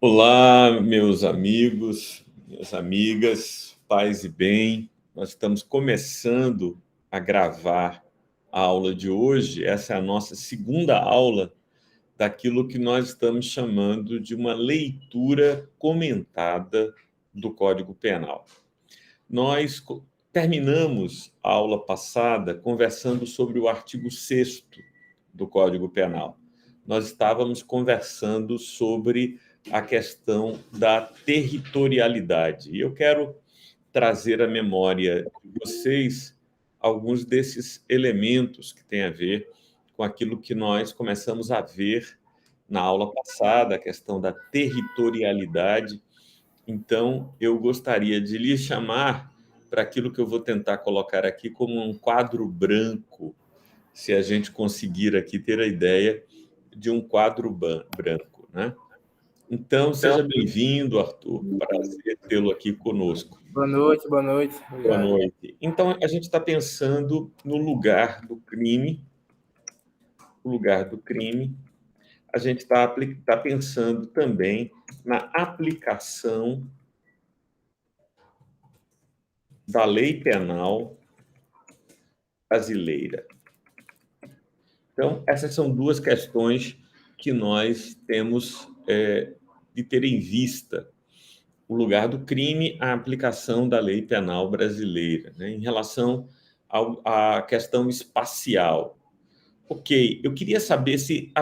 Olá, meus amigos, minhas amigas, paz e bem. Nós estamos começando a gravar a aula de hoje. Essa é a nossa segunda aula daquilo que nós estamos chamando de uma leitura comentada do Código Penal. Nós terminamos a aula passada conversando sobre o artigo 6º do Código Penal. Nós estávamos conversando sobre a questão da territorialidade. E eu quero trazer à memória de vocês alguns desses elementos que têm a ver com aquilo que nós começamos a ver na aula passada, a questão da territorialidade. Então, eu gostaria de lhe chamar para aquilo que eu vou tentar colocar aqui como um quadro branco, se a gente conseguir aqui ter a ideia de um quadro branco, né? Então, seja bem-vindo, Arthur. Prazer tê-lo aqui conosco. Boa noite, boa noite. Boa noite. Então, a gente está pensando no lugar do crime. O lugar do crime. A gente está pensando também na aplicação da lei penal brasileira. Então, essas são duas questões que nós temos de ter em vista. O lugar do crime, a aplicação da lei penal brasileira, né? Em relação à questão espacial. Ok, eu queria saber se a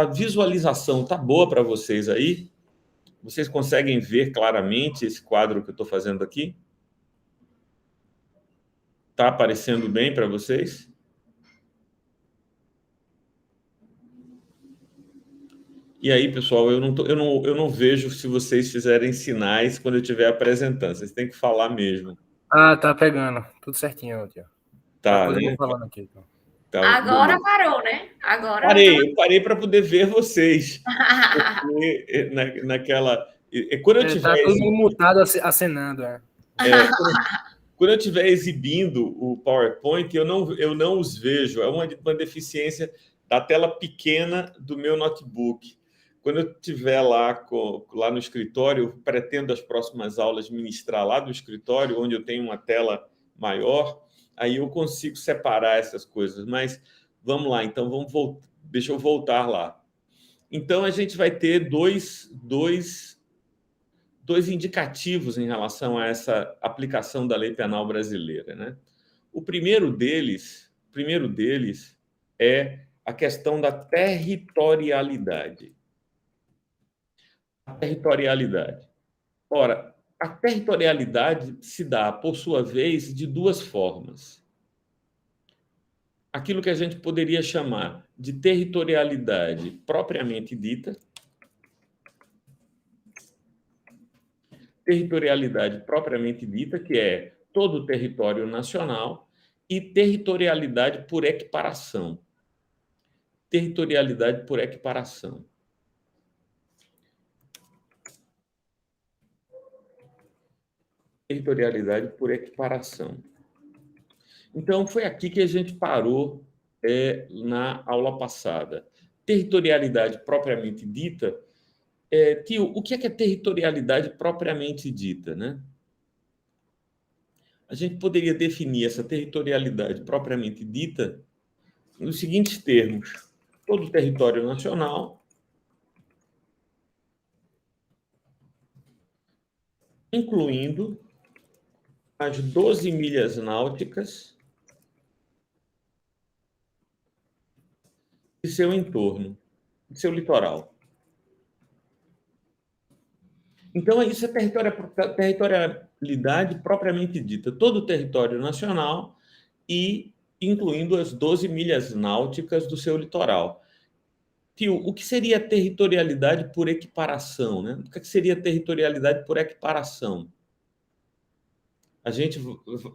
visualização está boa para vocês aí? Vocês conseguem ver claramente esse quadro que eu estou fazendo aqui? Está aparecendo bem para vocês? E aí, pessoal, eu não vejo se vocês fizerem sinais quando eu estiver apresentando. Vocês têm que falar mesmo. Ah, tá pegando. Tudo certinho, tio. Tá, Podemos né? falando aqui. Então. Tá, Agora beleza. parou, né? Agora eu parei para poder ver vocês. Porque, naquela. Quando eu tiver Tá todo mundo mutado, acenando. quando eu estiver exibindo o PowerPoint, eu não os vejo. É uma deficiência da tela pequena do meu notebook. Quando eu estiver lá no escritório, eu pretendo as próximas aulas ministrar lá do escritório, onde eu tenho uma tela maior, aí eu consigo separar essas coisas. Mas vamos lá, então deixa eu voltar lá. Então, a gente vai ter dois indicativos em relação a essa aplicação da lei penal brasileira, né? O primeiro deles é a questão da territorialidade. A territorialidade. Ora, a territorialidade se dá, por sua vez, de duas formas. Aquilo que a gente poderia chamar de territorialidade propriamente dita. Territorialidade propriamente dita, que é todo o território nacional, e territorialidade por equiparação. Territorialidade por equiparação. Territorialidade por equiparação. Então, foi aqui que a gente parou na aula passada. Territorialidade propriamente dita. Tio, o que é territorialidade propriamente dita, né? A gente poderia definir essa territorialidade propriamente dita nos seguintes termos: todo o território nacional, incluindo as 12 milhas náuticas de seu entorno, de seu litoral. Então, isso é territorialidade propriamente dita, todo o território nacional e incluindo as 12 milhas náuticas do seu litoral. Tio, o que seria territorialidade por equiparação, né? O que seria territorialidade por equiparação?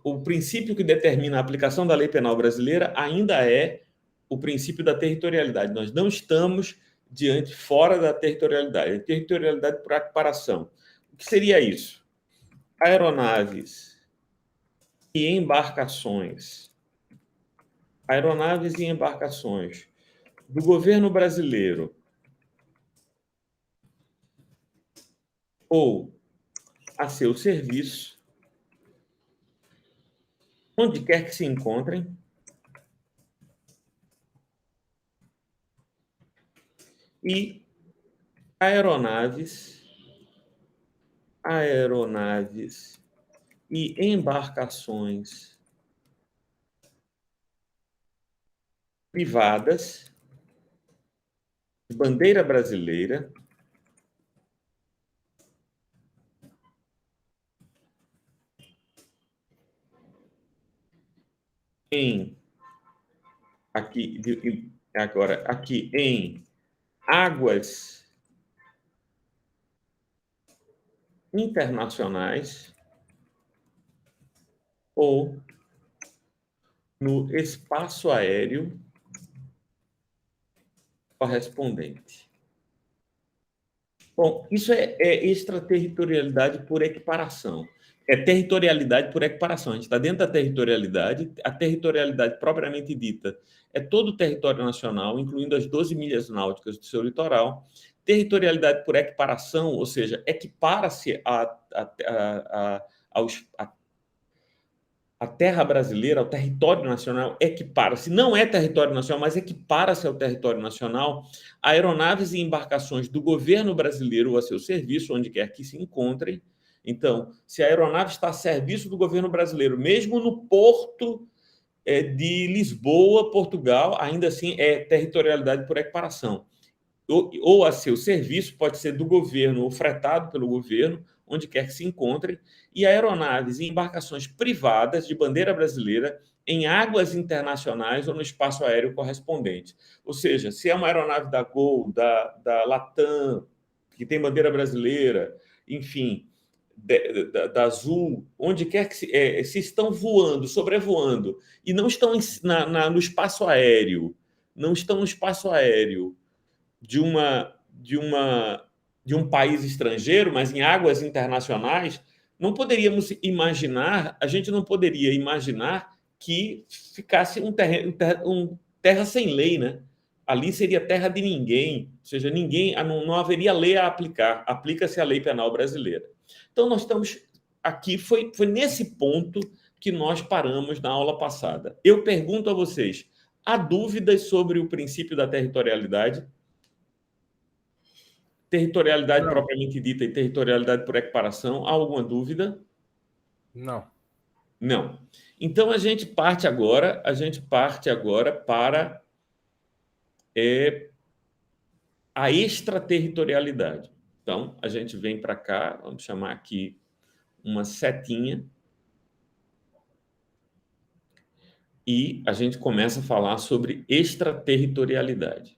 O princípio que determina a aplicação da lei penal brasileira ainda é o princípio da territorialidade. Nós não estamos fora da territorialidade. Territorialidade por equiparação. O que seria isso? Aeronaves e embarcações. Aeronaves e embarcações do governo brasileiro ou a seu serviço, onde quer que se encontrem, e aeronaves e embarcações privadas de bandeira brasileira aqui em águas internacionais ou no espaço aéreo correspondente. Bom, isso é extraterritorialidade por equiparação. É territorialidade por equiparação. A gente está dentro da territorialidade. A territorialidade propriamente dita é todo o território nacional, incluindo as 12 milhas náuticas do seu litoral. Territorialidade por equiparação, ou seja, equipara-se a terra brasileira, ao território nacional, equipara-se, não é território nacional, mas equipara-se ao território nacional, aeronaves e embarcações do governo brasileiro ou a seu serviço, onde quer que se encontrem. Então, se a aeronave está a serviço do governo brasileiro, mesmo no porto de Lisboa, Portugal, ainda assim é territorialidade por equiparação. Ou a seu serviço, pode ser do governo ou fretado pelo governo, onde quer que se encontre, e aeronaves e embarcações privadas de bandeira brasileira em águas internacionais ou no espaço aéreo correspondente. Ou seja, se é uma aeronave da Gol, da Latam, que tem bandeira brasileira, enfim, da Azul, onde quer que se estão voando, sobrevoando, e não estão no espaço aéreo, não estão no espaço aéreo de um país estrangeiro, mas em águas internacionais, a gente não poderia imaginar que ficasse terra sem lei, né? Ali seria terra de ninguém, ou seja, não haveria lei a aplicar, aplica-se a lei penal brasileira. Então, nós estamos aqui, foi nesse ponto que nós paramos na aula passada. Eu pergunto a vocês, há dúvidas sobre o princípio da territorialidade? Territorialidade propriamente dita e territorialidade por equiparação, há alguma dúvida? Não. Não. Então a gente parte agora para a extraterritorialidade. Então a gente vem para cá, vamos chamar aqui uma setinha, e a gente começa a falar sobre extraterritorialidade.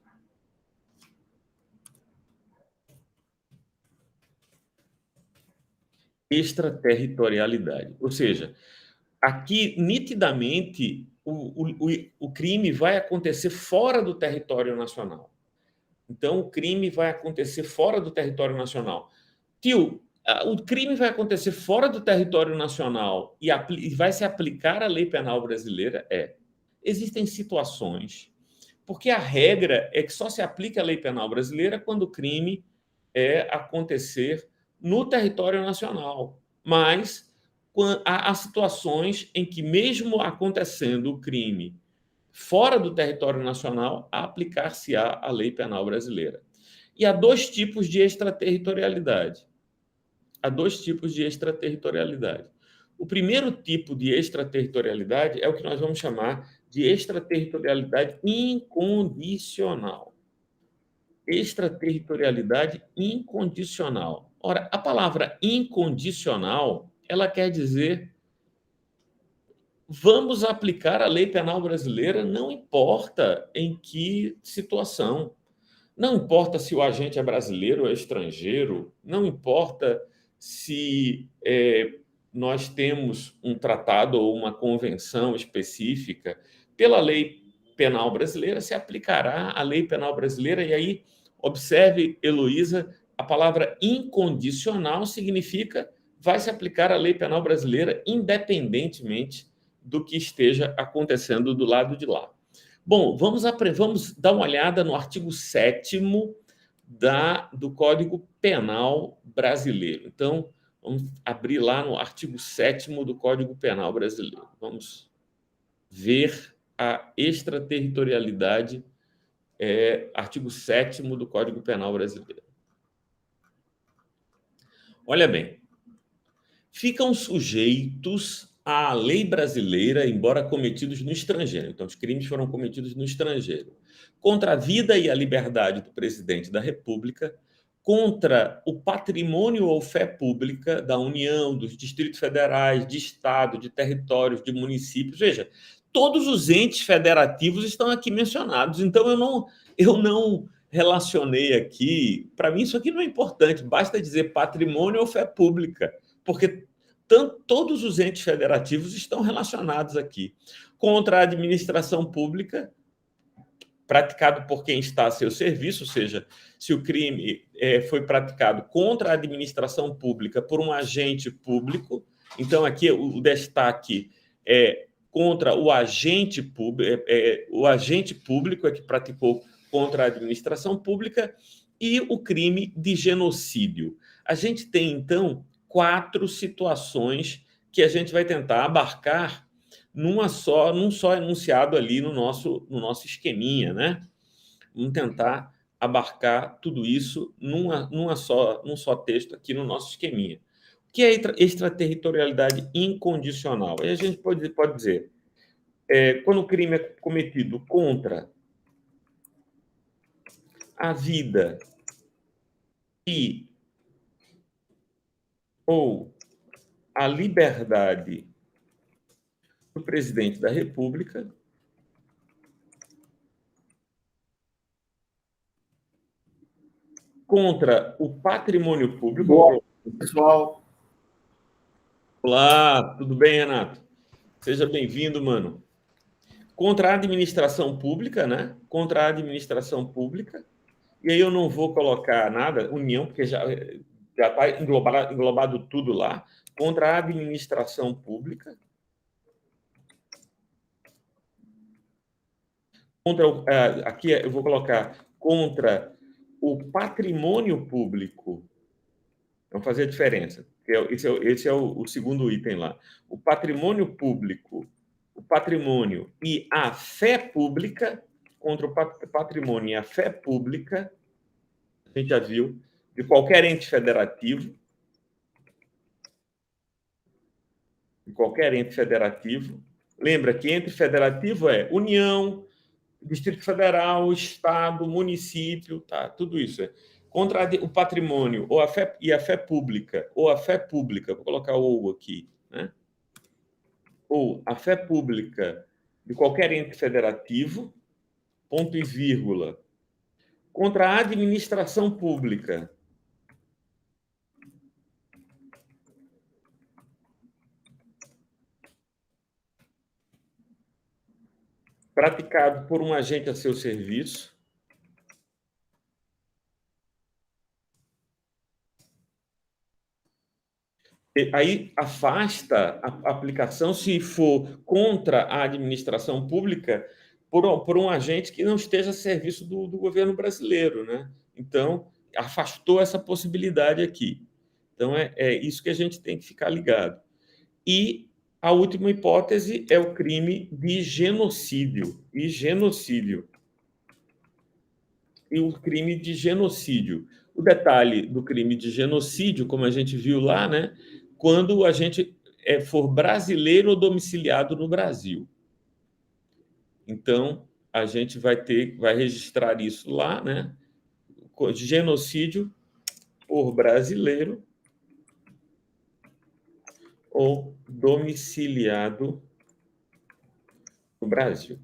Extraterritorialidade. Ou seja, aqui, nitidamente, o crime vai acontecer fora do território nacional. Então, o crime vai acontecer fora do território nacional. Tio, o crime vai acontecer fora do território nacional e vai se aplicar a lei penal brasileira? Existem situações, porque a regra é que só se aplica a lei penal brasileira quando o crime acontecer no território nacional. Mas há situações em que, mesmo acontecendo o crime fora do território nacional, aplicar-se-á a lei penal brasileira. E há dois tipos de extraterritorialidade. O primeiro tipo de extraterritorialidade é o que nós vamos chamar de extraterritorialidade incondicional. Extraterritorialidade incondicional. Ora, a palavra incondicional, ela quer dizer vamos aplicar a lei penal brasileira, não importa em que situação. Não importa se o agente é brasileiro ou é estrangeiro, não importa se nós temos um tratado ou uma convenção específica. Pela lei penal brasileira se aplicará a lei penal brasileira, e aí, observe, Heloísa, a palavra incondicional significa vai se aplicar a lei penal brasileira independentemente do que esteja acontecendo do lado de lá. Bom, vamos dar uma olhada no artigo 7º do Código Penal brasileiro. Então, vamos abrir lá no artigo 7º do Código Penal brasileiro. Vamos ver a extraterritorialidade, artigo 7º do Código Penal brasileiro. Olha bem, ficam sujeitos à lei brasileira, embora cometidos no estrangeiro. Então, os crimes foram cometidos no estrangeiro. Contra a vida e a liberdade do presidente da República, contra o patrimônio ou fé pública da União, dos distritos federais, de estado, de territórios, de municípios. Veja, todos os entes federativos estão aqui mencionados. Então, eu não relacionei aqui. Para mim, isso aqui não é importante. Basta dizer patrimônio ou fé pública, porque todos os entes federativos estão relacionados aqui. Contra a administração pública, praticado por quem está a seu serviço, ou seja, se o crime foi praticado contra a administração pública por um agente público, então aqui o destaque é contra o agente público, o agente público é que praticou contra a administração pública, e o crime de genocídio. A gente tem, então, 4 situações que a gente vai tentar abarcar num só enunciado ali no nosso esqueminha, né? Vamos tentar abarcar tudo isso num só texto aqui no nosso esqueminha. O que é extraterritorialidade incondicional? Aí a gente pode dizer, quando o crime é cometido contra a vida ou a liberdade do presidente da República, contra o patrimônio público. Bom, pessoal. Olá, tudo bem, Renato? Seja bem-vindo, mano. Contra a administração pública, né? Contra a administração pública. E aí eu não vou colocar nada, União, porque já está englobado tudo lá. Contra a administração pública. Aqui eu vou colocar contra o patrimônio público. Vamos fazer a diferença. Esse é o segundo item lá. O patrimônio público, o patrimônio e a fé pública, contra o patrimônio e a fé pública, a gente já viu, de qualquer ente federativo. De qualquer ente federativo. Lembra que ente federativo é União, Distrito Federal, Estado, município, tá? Tudo isso. Contra o patrimônio ou a fé pública, vou colocar ou aqui, né? Ou a fé pública de qualquer ente federativo, ponto e vírgula, contra a administração pública. Praticado por um agente a seu serviço. Aí afasta a aplicação se for contra a administração pública por um agente que não esteja a serviço do governo brasileiro, né? Então, afastou essa possibilidade aqui. Então, é isso que a gente tem que ficar ligado. E a última hipótese é o crime de genocídio. E o crime de genocídio. O detalhe do crime de genocídio, como a gente viu lá, né? Quando a gente for brasileiro ou domiciliado no Brasil. Então, a gente vai registrar isso lá, né? Genocídio por brasileiro ou domiciliado no Brasil.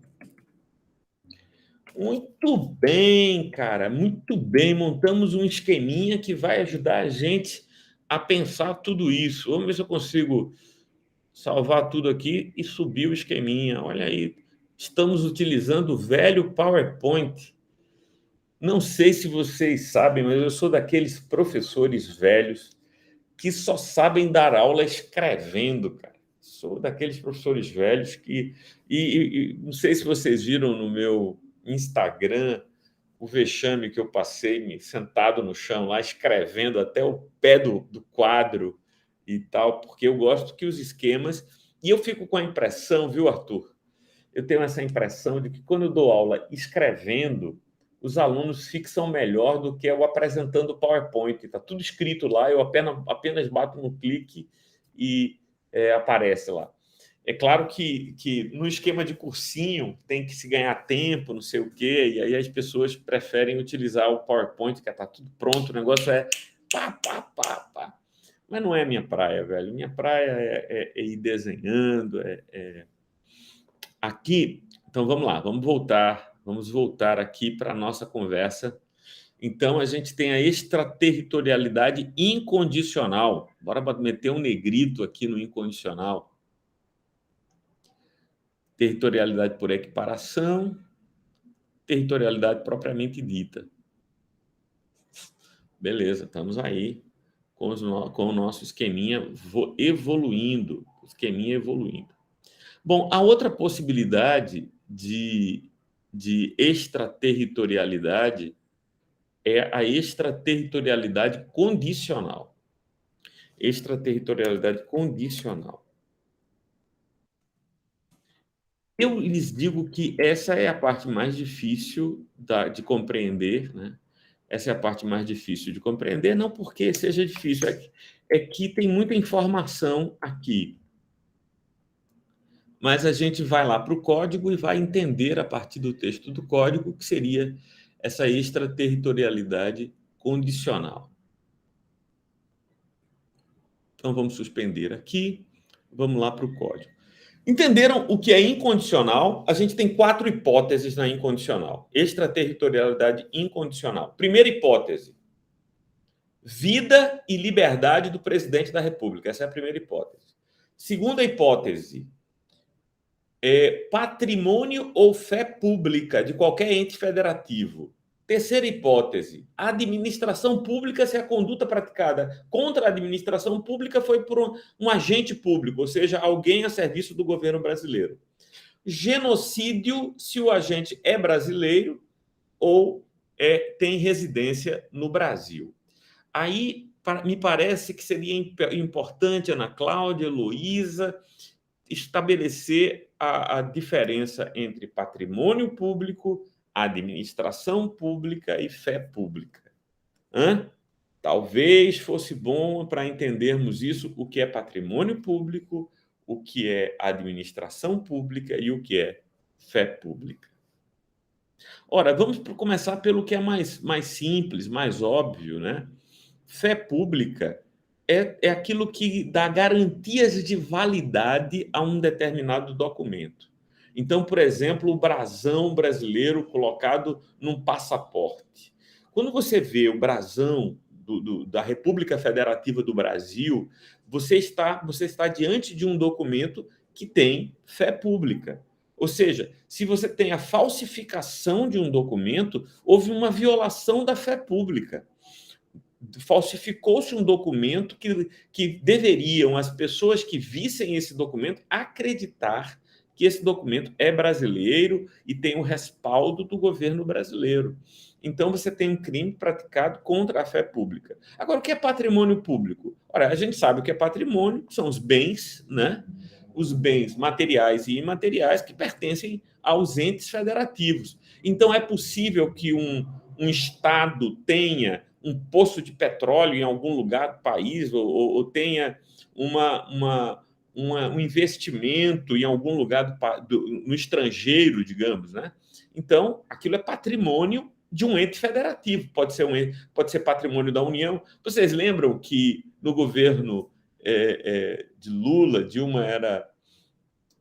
Muito bem, cara, muito bem. Montamos um esqueminha que vai ajudar a gente a pensar tudo isso. Vamos ver se eu consigo salvar tudo aqui e subir o esqueminha. Olha aí, estamos utilizando o velho PowerPoint. Não sei se vocês sabem, mas eu sou daqueles professores velhos que só sabem dar aula escrevendo, cara. Sou daqueles professores velhos que... E não sei se vocês viram no meu Instagram o vexame que eu passei sentado no chão lá, escrevendo até o pé do quadro e tal, porque eu gosto que os esquemas... E eu fico com a impressão, viu, Arthur? Eu tenho essa impressão de que quando eu dou aula escrevendo, os alunos fixam melhor do que eu apresentando o PowerPoint. Está tudo escrito lá, eu apenas bato no clique e aparece lá. É claro que no esquema de cursinho tem que se ganhar tempo, não sei o quê, e aí as pessoas preferem utilizar o PowerPoint, que está tudo pronto, o negócio é pá, pá, pá, pá. Mas não é minha praia, velho. Minha praia é ir desenhando. Aqui, então vamos lá, vamos voltar aqui para a nossa conversa. Então, a gente tem a extraterritorialidade incondicional. Bora meter um negrito aqui no incondicional. Territorialidade por equiparação, territorialidade propriamente dita. Beleza, estamos aí com o nosso esqueminha evoluindo. Bom, a outra possibilidade de extraterritorialidade é a extraterritorialidade condicional. Extraterritorialidade condicional. Eu lhes digo que essa é a parte mais difícil de compreender, né? Essa é a parte mais difícil de compreender, não porque seja difícil, é que tem muita informação aqui. Mas a gente vai lá para o código e vai entender a partir do texto do código que seria essa extraterritorialidade condicional. Então, vamos suspender aqui, vamos lá para o código. Entenderam o que é incondicional? A gente tem 4 hipóteses na incondicional. Extraterritorialidade incondicional. Primeira hipótese: vida e liberdade do presidente da República. Essa é a primeira hipótese. Segunda hipótese: patrimônio ou fé pública de qualquer ente federativo. Terceira hipótese: a administração pública, se a conduta praticada contra a administração pública foi por um agente público, ou seja, alguém a serviço do governo brasileiro. Genocídio, se o agente é brasileiro ou tem residência no Brasil. Aí, me parece que seria importante, Ana Cláudia, Heloísa, estabelecer a diferença entre patrimônio público, administração pública e fé pública. Talvez fosse bom para entendermos isso, o que é patrimônio público, o que é administração pública e o que é fé pública. Ora, vamos começar pelo que é mais simples, mais óbvio, né? Fé pública é aquilo que dá garantias de validade a um determinado documento. Então, por exemplo, o brasão brasileiro colocado num passaporte. Quando você vê o brasão da República Federativa do Brasil, você está diante de um documento que tem fé pública. Ou seja, se você tem a falsificação de um documento, houve uma violação da fé pública. Falsificou-se um documento que deveriam as pessoas que vissem esse documento acreditar que esse documento é brasileiro e tem o respaldo do governo brasileiro. Então, você tem um crime praticado contra a fé pública. Agora, o que é patrimônio público? Ora, a gente sabe o que é patrimônio, são os bens, né? Os bens materiais e imateriais que pertencem aos entes federativos. Então, é possível que um Estado tenha um poço de petróleo em algum lugar do país ou tenha um investimento em algum lugar no estrangeiro, digamos, né? Então, aquilo é patrimônio de um ente federativo, pode ser patrimônio da União. Vocês lembram que no governo de Lula, Dilma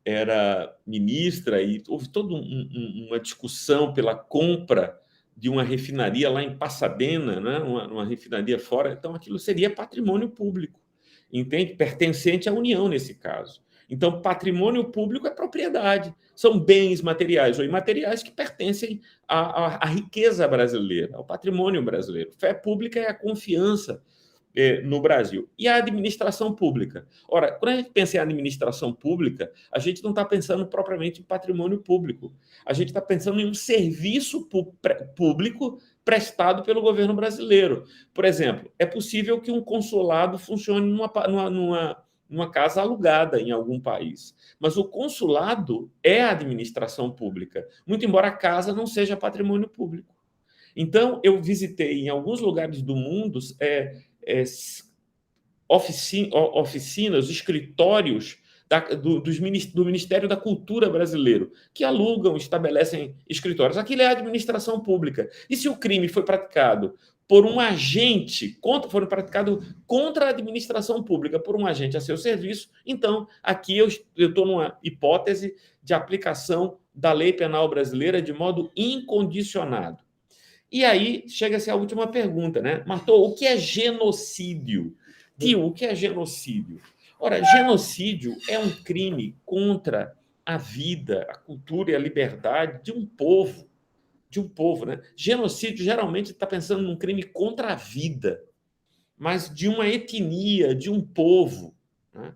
era ministra e houve toda uma discussão pela compra de uma refinaria lá em Pasadena, né? uma refinaria fora. Então, aquilo seria patrimônio público, entende? Pertencente à União, nesse caso. Então, patrimônio público é propriedade. São bens materiais ou imateriais que pertencem à riqueza brasileira, ao patrimônio brasileiro. Fé pública é a confiança no Brasil. E a administração pública. Ora, quando a gente pensa em administração pública, a gente não está pensando propriamente em patrimônio público. A gente está pensando em um serviço público prestado pelo governo brasileiro. Por exemplo, é possível que um consulado funcione numa casa alugada em algum país. Mas o consulado é a administração pública, muito embora a casa não seja patrimônio público. Então, eu visitei em alguns lugares do mundo oficinas, escritórios do Ministério da Cultura brasileiro, que alugam, estabelecem escritórios. Aquilo é a administração pública. E se o crime foi praticado por um agente, foi praticado contra a administração pública, por um agente a seu serviço, então aqui eu estou numa hipótese de aplicação da lei penal brasileira de modo incondicionado. E aí chega-se à última pergunta, né? Martô, o que é genocídio? Tio, o que é genocídio? Ora, genocídio é um crime contra a vida, a cultura e a liberdade de um povo. Né? Genocídio geralmente está pensando num crime contra a vida, mas de uma etnia, de um povo. Né?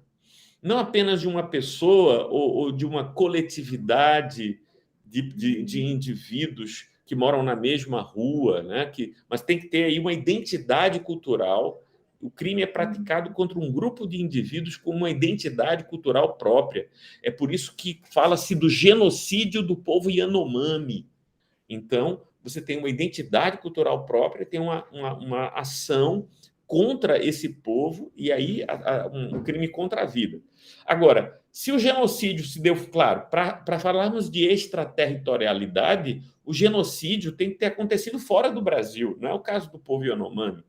Não apenas de uma pessoa ou de uma coletividade de indivíduos que moram na mesma rua, né? Mas tem que ter aí uma identidade cultural. O crime é praticado contra um grupo de indivíduos com uma identidade cultural própria. É por isso que fala-se do genocídio do povo Yanomami. Então, você tem uma identidade cultural própria, tem uma ação contra esse povo, e aí um crime contra a vida. Agora, se o genocídio se deu, claro, para falarmos de extraterritorialidade, o genocídio tem que ter acontecido fora do Brasil, não é o caso do povo Yanomami.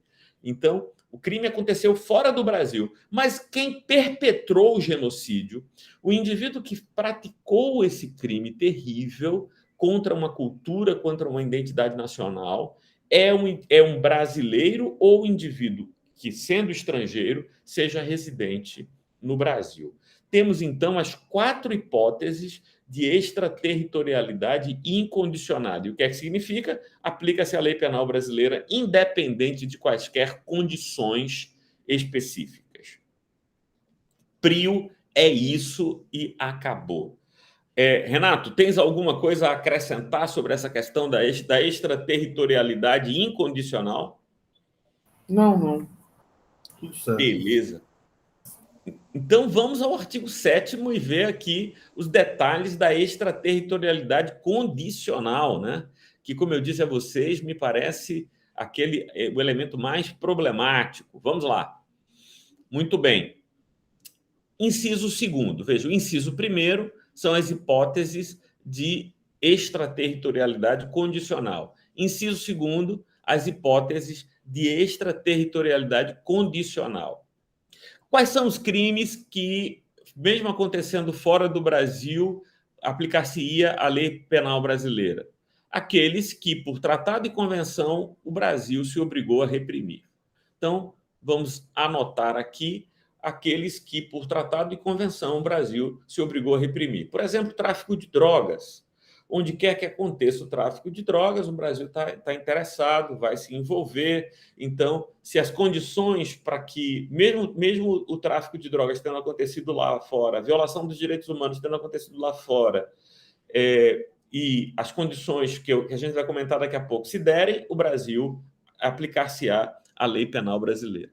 Então, o crime aconteceu fora do Brasil, mas quem perpetrou o genocídio, o indivíduo que praticou esse crime terrível contra uma cultura, contra uma identidade nacional, é um brasileiro ou indivíduo que, sendo estrangeiro, seja residente no Brasil. Temos, então, as 4 hipóteses de extraterritorialidade incondicionada. E o que é que significa? Aplica-se a lei penal brasileira independente de quaisquer condições específicas. PRIO é isso e acabou. Renato, tens alguma coisa a acrescentar sobre essa questão da extraterritorialidade incondicional? Não. Tudo certo. Beleza. Então, vamos ao artigo 7º e ver aqui os detalhes da extraterritorialidade condicional, né? Que, como eu disse a vocês, me parece o elemento mais problemático. Vamos lá. Muito bem. Inciso 2º. Veja, o inciso 1º são as hipóteses de extraterritorialidade condicional. Inciso 2º, as hipóteses de extraterritorialidade condicional. Quais são os crimes que, mesmo acontecendo fora do Brasil, aplicar-se-ia a lei penal brasileira? Aqueles que, por tratado e convenção, o Brasil se obrigou a reprimir. Então, vamos anotar aqui aqueles que, por tratado e convenção, o Brasil se obrigou a reprimir. Por exemplo, tráfico de drogas. Onde quer que aconteça o tráfico de drogas, o Brasil está interessado, vai se envolver. Então, se as condições para que, mesmo o tráfico de drogas tendo acontecido lá fora, a violação dos direitos humanos tendo acontecido lá fora, e as condições que a gente vai comentar daqui a pouco se derem, o Brasil aplicar-se-á a lei penal brasileira.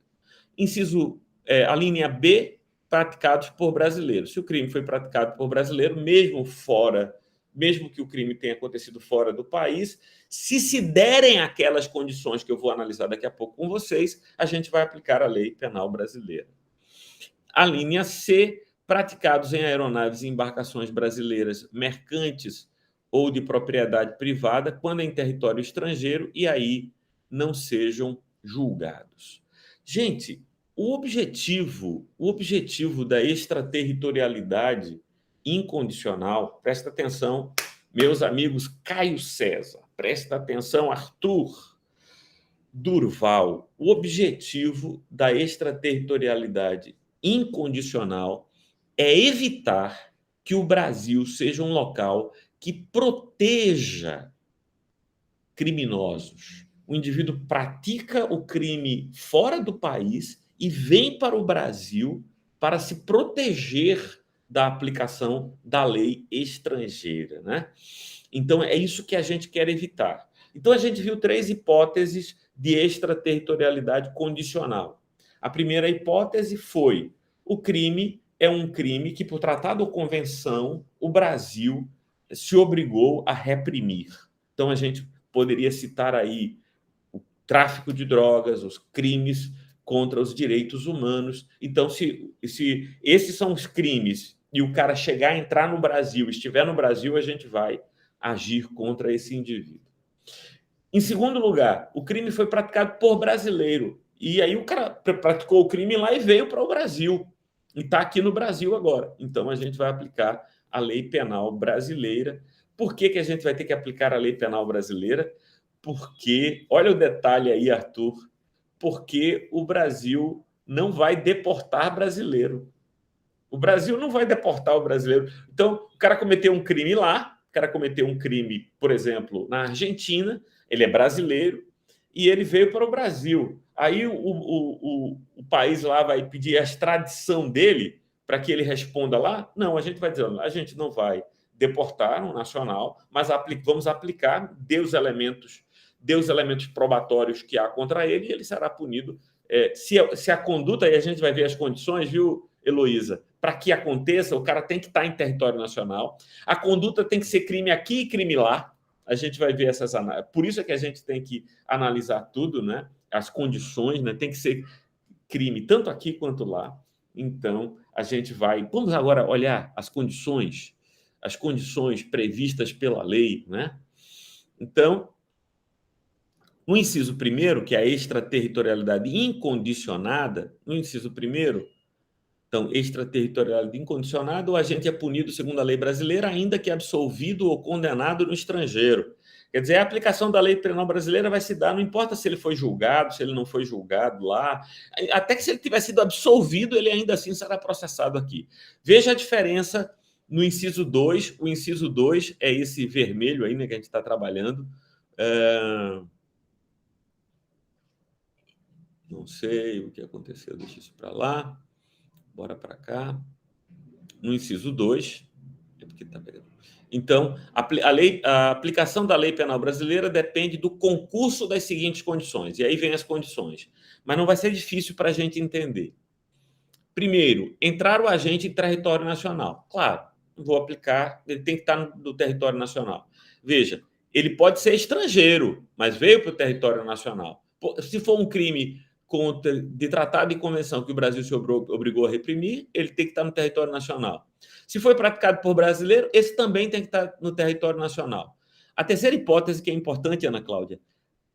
Inciso, a linha B, praticados por brasileiros. Se o crime foi praticado por brasileiro, mesmo que o crime tenha acontecido fora do país, se derem aquelas condições que eu vou analisar daqui a pouco com vocês, a gente vai aplicar a lei penal brasileira. A linha C, praticados em aeronaves e embarcações brasileiras mercantes ou de propriedade privada, quando em território estrangeiro, e aí não sejam julgados. Gente, o objetivo da extraterritorialidade incondicional, presta atenção, meus amigos Caio César, presta atenção, Arthur, Durval, o objetivo da extraterritorialidade incondicional é evitar que o Brasil seja um local que proteja criminosos, o indivíduo pratica o crime fora do país e vem para o Brasil para se proteger da aplicação da lei estrangeira, né? Então, é isso que a gente quer evitar. Então, a gente viu 3 hipóteses de extraterritorialidade condicional. A primeira hipótese foi: o crime é um crime que, por tratado ou convenção, o Brasil se obrigou a reprimir. Então, a gente poderia citar aí o tráfico de drogas, os crimes contra os direitos humanos. Então, se esses são os crimes e o cara chegar a entrar no Brasil, estiver no Brasil, a gente vai agir contra esse indivíduo. Em segundo lugar, o crime foi praticado por brasileiro. E aí o cara praticou o crime lá e veio para o Brasil. E está aqui no Brasil agora. Então, a gente vai aplicar a lei penal brasileira. Por que a gente vai ter que aplicar a lei penal brasileira? Porque, olha o detalhe aí, Arthur, porque o Brasil não vai deportar brasileiro. O Brasil não vai deportar o brasileiro. Então, o cara cometeu um crime lá, o cara cometeu um crime, por exemplo, na Argentina, ele é brasileiro e ele veio para o Brasil. Aí o país lá vai pedir a extradição dele para que ele responda lá? Não, a gente vai dizer, a gente não vai deportar um nacional, mas vamos aplicar, dê os elementos probatórios que há contra ele e ele será punido. Se a conduta, e a gente vai ver as condições, viu, Heloísa? Para que aconteça, o cara tem que estar em território nacional, a conduta tem que ser crime aqui e crime lá. A gente vai ver essas análises. Por isso é que a gente tem que analisar tudo, né? As condições, né? Tem que ser crime tanto aqui quanto lá. Então, a gente vai... Vamos agora olhar as condições previstas pela lei, né? Então, no inciso 1º, que é a extraterritorialidade incondicionada, no inciso 1º, então, extraterritorialidade incondicionada, o agente é punido segundo a lei brasileira, ainda que absolvido ou condenado no estrangeiro. Quer dizer, a aplicação da lei penal brasileira vai se dar, não importa se ele foi julgado, se ele não foi julgado lá, até que se ele tiver sido absolvido, ele ainda assim será processado aqui. Veja a diferença no inciso 2. O inciso 2 é esse vermelho aí, né, que a gente está trabalhando. Não sei o que aconteceu, deixa isso para lá. Bora para cá. No inciso 2, é porque está pegando. Então, a aplicação da lei penal brasileira depende do concurso das seguintes condições. E aí vem as condições. Mas não vai ser difícil para a gente entender. Primeiro, entrar o agente em território nacional. Claro, vou aplicar, ele tem que estar no território nacional. Veja, ele pode ser estrangeiro, mas veio para o território nacional. Se for um crime de tratado e convenção que o Brasil se obrigou a reprimir, ele tem que estar no território nacional. Se foi praticado por brasileiro, esse também tem que estar no território nacional. A terceira hipótese, que é importante, Ana Cláudia: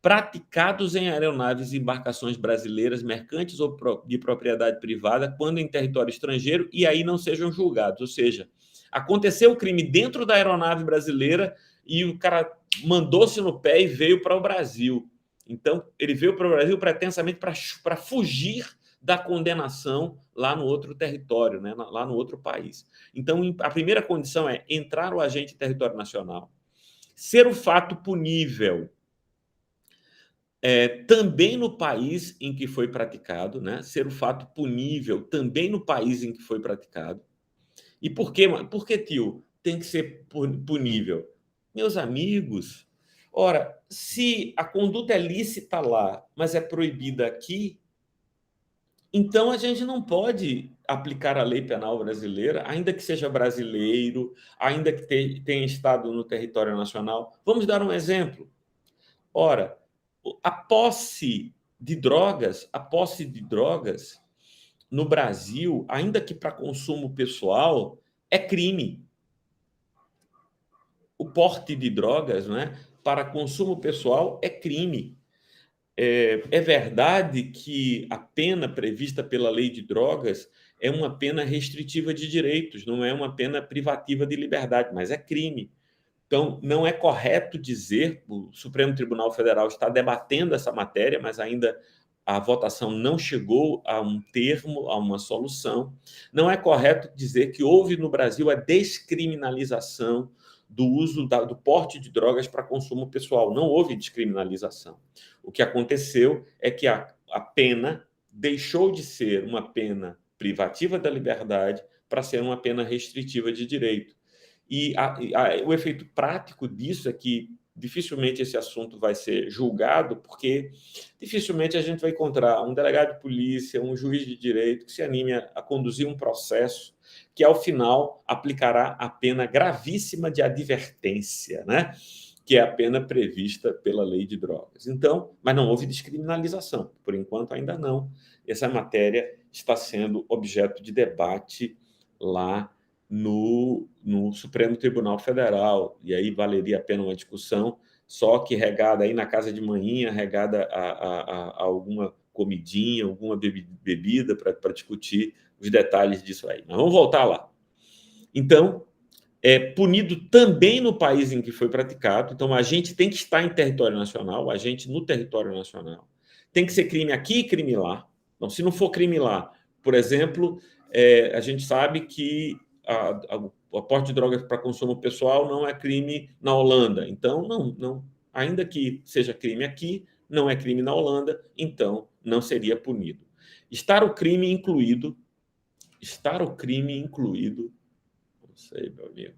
praticados em aeronaves e embarcações brasileiras, mercantes ou de propriedade privada, quando em território estrangeiro, e aí não sejam julgados. Ou seja, aconteceu o crime dentro da aeronave brasileira e o cara mandou-se no pé e veio para o Brasil. Então, ele veio para o Brasil pretensamente para fugir da condenação lá no outro território, né? Lá no outro país. Então, a primeira condição é entrar o agente em território nacional, ser o fato punível também no país em que foi praticado, né? Ser o fato punível também no país em que foi praticado. E por quê, tio, tem que ser punível? Meus amigos, ora, se a conduta é lícita lá, mas é proibida aqui, então a gente não pode aplicar a lei penal brasileira, ainda que seja brasileiro, ainda que tenha estado no território nacional. Vamos dar um exemplo. Ora, a posse de drogas no Brasil, ainda que para consumo pessoal, é crime. O porte de drogas, né, para consumo pessoal é crime. É verdade que a pena prevista pela lei de drogas é uma pena restritiva de direitos, não é uma pena privativa de liberdade, mas é crime. Então, não é correto dizer, o Supremo Tribunal Federal está debatendo essa matéria, mas ainda a votação não chegou a um termo, a uma solução. Não é correto dizer que houve no Brasil a descriminalização do uso do porte de drogas para consumo pessoal. Não houve descriminalização. O que aconteceu é que a pena deixou de ser uma pena privativa da liberdade para ser uma pena restritiva de direito. E o efeito prático disso é que dificilmente esse assunto vai ser julgado, porque dificilmente a gente vai encontrar um delegado de polícia, um juiz de direito que se anime a conduzir um processo que, ao final, aplicará a pena gravíssima de advertência, né? Que é a pena prevista pela lei de drogas. Então, mas não houve descriminalização, por enquanto ainda não. Essa matéria está sendo objeto de debate lá no Supremo Tribunal Federal, e aí valeria a pena uma discussão, só que regada aí na casa de manhinha, regada a alguma comidinha, alguma bebida para discutir os detalhes disso aí. Mas vamos voltar lá. Então, é punido também no país em que foi praticado. Então, a gente tem que estar em território nacional, a gente no território nacional. Tem que ser crime aqui e crime lá. Então, se não for crime lá, por exemplo, a gente sabe que o porte de drogas para consumo pessoal não é crime na Holanda. Então, não, ainda que seja crime aqui, não é crime na Holanda, então não seria punido. Estar o crime incluído, não sei, meu amigo,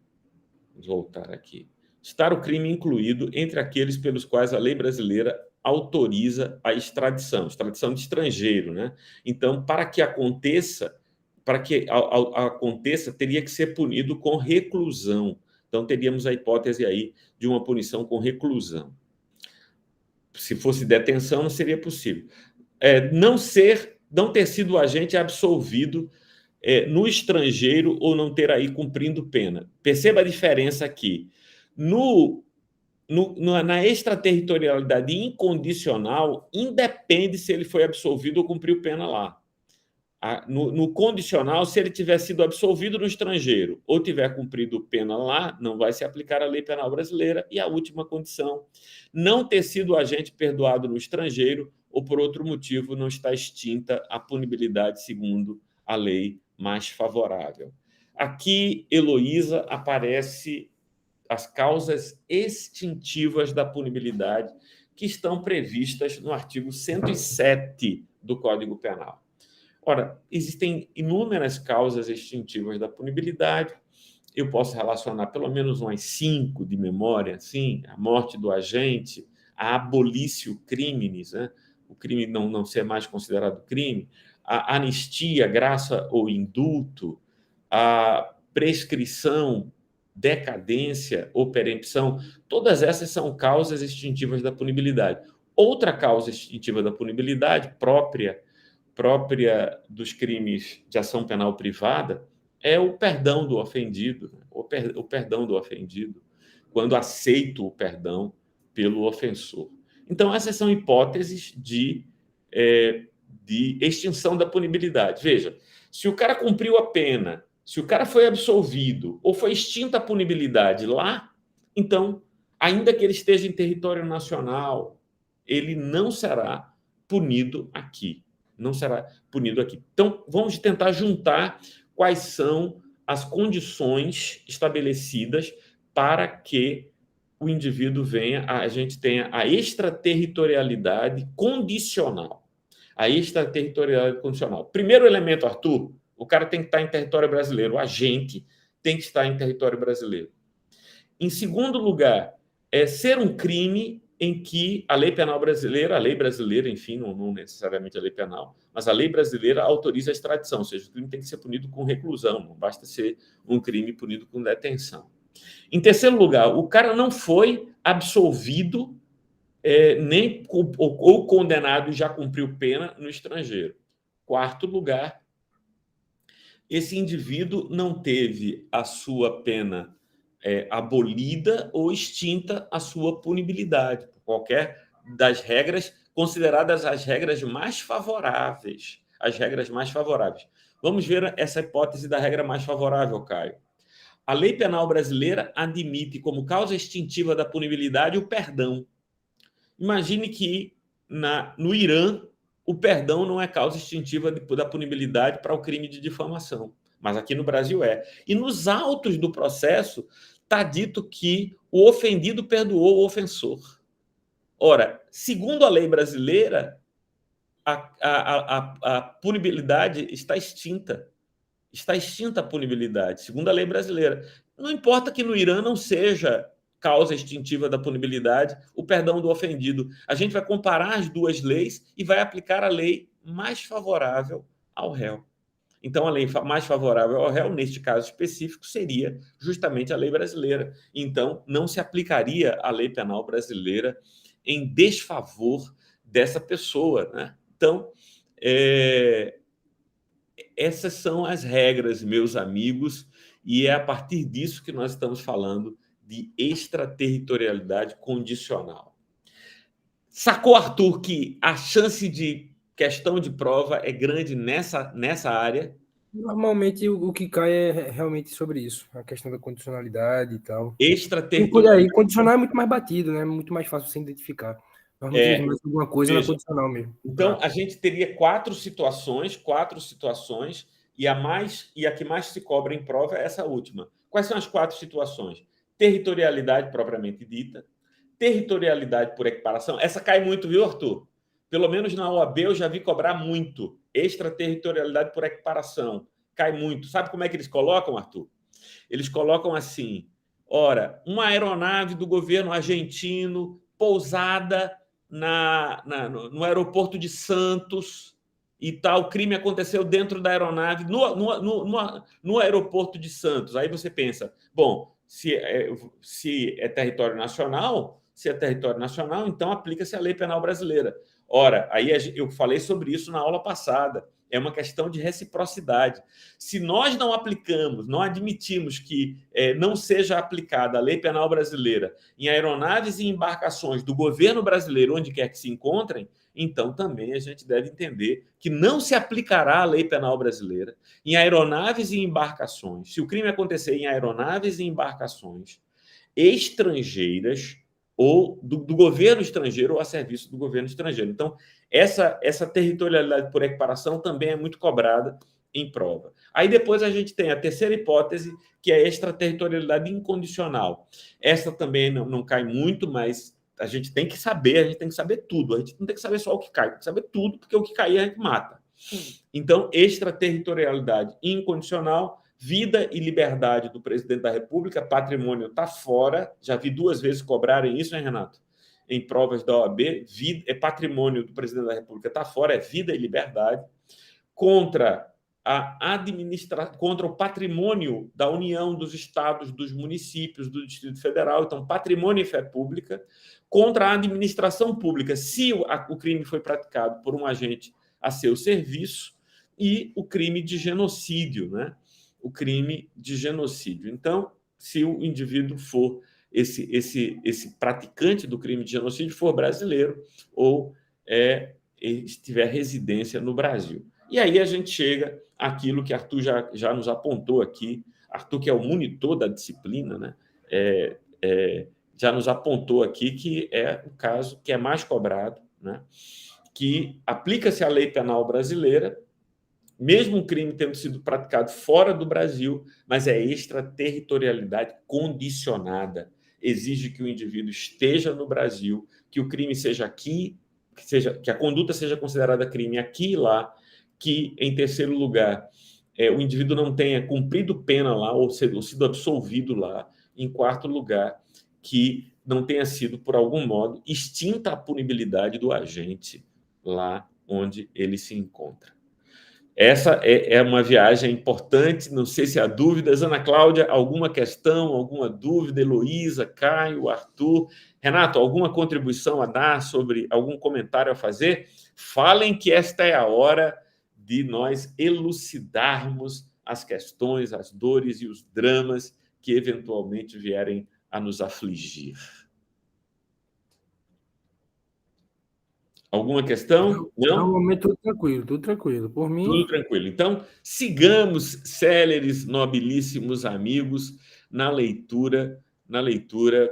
vamos voltar aqui. Estar o crime incluído entre aqueles pelos quais a lei brasileira autoriza a extradição de estrangeiro, né? Então, para que aconteça, teria que ser punido com reclusão. Então, teríamos a hipótese aí de uma punição com reclusão. Se fosse detenção, não seria possível. Não ter sido agente absolvido no estrangeiro ou não ter aí cumprindo pena. Perceba a diferença aqui. Na extraterritorialidade incondicional, independe se ele foi absolvido ou cumpriu pena lá. No condicional, se ele tiver sido absolvido no estrangeiro ou tiver cumprido pena lá, não vai se aplicar a lei penal brasileira. E a última condição, não ter sido agente perdoado no estrangeiro ou, por outro motivo, não está extinta a punibilidade segundo a lei mais favorável. Aqui, Heloísa, aparece as causas extintivas da punibilidade que estão previstas no artigo 107 do Código Penal. Ora, existem inúmeras causas extintivas da punibilidade. Eu posso relacionar pelo menos umas 5 de memória, assim, a morte do agente, a abolício criminis, né? O crime não ser mais considerado crime, a anistia, graça ou indulto, a prescrição, decadência ou perempção, todas essas são causas extintivas da punibilidade. Outra causa extintiva da punibilidade própria dos crimes de ação penal privada é o perdão do ofendido, o perdão do ofendido, quando aceito o perdão pelo ofensor. Então, essas são hipóteses de extinção da punibilidade. Veja, se o cara cumpriu a pena, se o cara foi absolvido ou foi extinta a punibilidade lá, então, ainda que ele esteja em território nacional, ele não será punido aqui. Não será punido aqui. Então, vamos tentar juntar quais são as condições estabelecidas para que o indivíduo a gente tenha a extraterritorialidade condicional. A extraterritorialidade condicional. Primeiro elemento, Arthur, o cara tem que estar em território brasileiro. O agente tem que estar em território brasileiro. Em segundo lugar, ser um crime em que a lei brasileira, enfim, não necessariamente a lei penal, mas a lei brasileira autoriza a extradição, ou seja, o crime tem que ser punido com reclusão, não basta ser um crime punido com detenção. Em terceiro lugar, o cara não foi absolvido ou condenado e já cumpriu pena no estrangeiro. Quarto lugar, esse indivíduo não teve a sua pena abolida ou extinta a sua punibilidade, por qualquer das regras consideradas as regras mais favoráveis. As regras mais favoráveis. Vamos ver essa hipótese da regra mais favorável, Caio. A lei penal brasileira admite como causa extintiva da punibilidade o perdão. Imagine que no Irã o perdão não é causa extintiva da punibilidade para o crime de difamação, mas aqui no Brasil é. E nos autos do processo está dito que o ofendido perdoou o ofensor. Ora, segundo a lei brasileira, a punibilidade está extinta. Está extinta a punibilidade, segundo a lei brasileira. Não importa que no Irã não seja causa extintiva da punibilidade o perdão do ofendido. A gente vai comparar as duas leis e vai aplicar a lei mais favorável ao réu. Então, a lei mais favorável ao réu, neste caso específico, seria justamente a lei brasileira. Então, não se aplicaria a lei penal brasileira em desfavor dessa pessoa, né? Então, essas são as regras, meus amigos, e é a partir disso que nós estamos falando de extraterritorialidade condicional. Sacou, Arthur, que a chance de questão de prova é grande nessa área? Normalmente o que cai é realmente sobre isso, a questão da condicionalidade e tal. E por Extraterritorialidade. aí, condicional é muito mais batido, né? Muito mais fácil você identificar. Normalmente eles metem alguma coisa na condicional mesmo. Então, a gente teria quatro situações, e a que mais se cobra em prova é essa última. Quais são as quatro situações? Territorialidade propriamente dita, territorialidade por equiparação. Essa cai muito, viu, Arthur? Pelo menos na OAB eu já vi cobrar muito. Extraterritorialidade por equiparação. Cai muito. Sabe como é que eles colocam, Arthur? Eles colocam assim: ora, uma aeronave do governo argentino pousada no aeroporto de Santos e tal, o crime aconteceu dentro da aeronave, no aeroporto de Santos. Aí você pensa, bom, se é território nacional, então aplica-se a lei penal brasileira. Ora, aí eu falei sobre isso na aula passada. É uma questão de reciprocidade. Se nós não aplicamos, não admitimos que não seja aplicada a lei penal brasileira em aeronaves e embarcações do governo brasileiro, onde quer que se encontrem, então também a gente deve entender que não se aplicará a lei penal brasileira em aeronaves e embarcações. Se o crime acontecer em aeronaves e embarcações estrangeiras ou do governo estrangeiro ou a serviço do governo estrangeiro. Então, essa territorialidade por equiparação também é muito cobrada em prova. Aí depois a gente tem a terceira hipótese, que é a extraterritorialidade incondicional. Essa também não cai muito, mas a gente tem que saber tudo. A gente não tem que saber só o que cai, tem que saber tudo, porque o que cair a gente mata. Então, extraterritorialidade incondicional, vida e liberdade do presidente da República, patrimônio está fora. Já vi 2 vezes cobrarem isso, hein, Renato? Em provas da OAB, patrimônio do presidente da República está fora, é vida e liberdade. Contra o patrimônio da União, dos estados, dos municípios, do Distrito Federal, então patrimônio e fé pública, contra a administração pública, se o crime foi praticado por um agente a seu serviço, e o crime de genocídio, né? O crime de genocídio. Então, se o indivíduo for esse praticante do crime de genocídio for brasileiro ou estiver residência no Brasil. E aí a gente chega àquilo que Arthur já nos apontou aqui, Arthur, que é o monitor da disciplina, né? Já nos apontou aqui que é o caso que é mais cobrado, né? Que aplica-se a lei penal brasileira, mesmo o crime tendo sido praticado fora do Brasil, mas é extraterritorialidade condicionada. Exige que o indivíduo esteja no Brasil, que o crime seja aqui, que a conduta seja considerada crime aqui e lá, que, em terceiro lugar, o indivíduo não tenha cumprido pena lá ou sido absolvido lá. Em quarto lugar, que não tenha sido, por algum modo, extinta a punibilidade do agente lá onde ele se encontra. Essa é uma viagem importante, não sei se há dúvidas. Ana Cláudia, alguma questão, alguma dúvida? Heloísa, Caio, Arthur. Renato, alguma contribuição a dar, sobre algum comentário a fazer? Falem que esta é a hora de nós elucidarmos as questões, as dores e os dramas que eventualmente vierem a nos afligir. Alguma questão? Não? No momento, tudo tranquilo. Por mim... Tudo tranquilo. Então, sigamos, céleres, nobilíssimos amigos, na leitura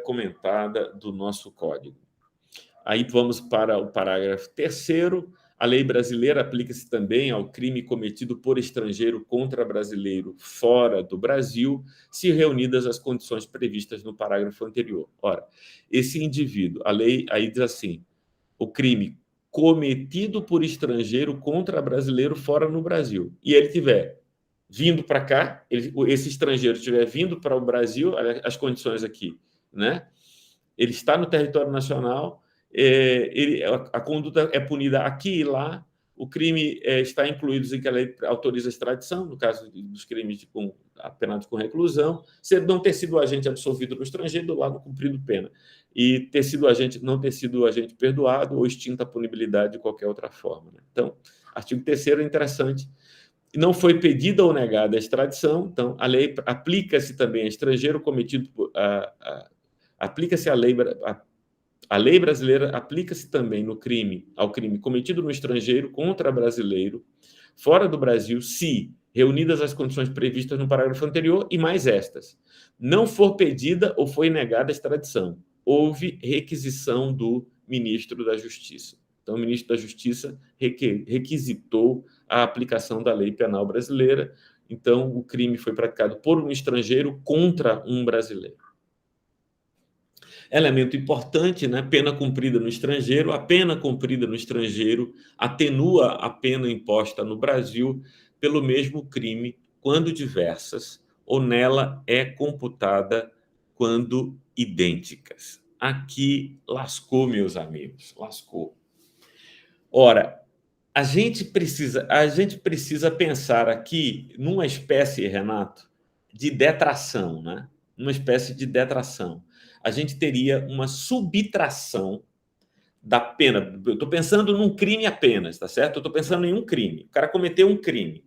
comentada do nosso código. Aí vamos para o parágrafo 3º. A lei brasileira aplica-se também ao crime cometido por estrangeiro contra brasileiro fora do Brasil, se reunidas as condições previstas no parágrafo anterior. Ora, esse indivíduo, a lei aí diz assim, o crime cometido por estrangeiro contra brasileiro fora no Brasil, e ele tiver vindo para cá, esse estrangeiro estiver vindo para o Brasil, as condições aqui, né? Ele está no território nacional, a conduta é punida aqui e lá, o crime está incluído em que a lei autoriza a extradição, no caso dos crimes apenados com reclusão, se não ter sido agente absolvido no estrangeiro, do lado cumprido pena, e não ter sido agente perdoado ou extinta a punibilidade de qualquer outra forma. Né? Então, artigo 3º é interessante. Não foi pedida ou negada a extradição, então a lei aplica-se também a estrangeiro cometido por... aplica-se a lei brasileira aplica-se também ao crime cometido no estrangeiro contra brasileiro fora do Brasil, se reunidas as condições previstas no parágrafo anterior e mais estas, não for pedida ou foi negada a extradição, houve requisição do ministro da Justiça. Então, o ministro da Justiça requisitou a aplicação da lei penal brasileira. Então, o crime foi praticado por um estrangeiro contra um brasileiro. Elemento importante, né? Pena cumprida no estrangeiro. A pena cumprida no estrangeiro atenua a pena imposta no Brasil pelo mesmo crime quando diversas, ou nela é computada quando idênticas. Aqui lascou, meus amigos, lascou. Ora, a gente precisa pensar aqui numa espécie, Renato, de detração, né? Uma espécie de detração. A gente teria uma subtração da pena. Eu estou pensando num crime apenas, tá certo? Eu estou pensando em um crime. O cara cometeu um crime.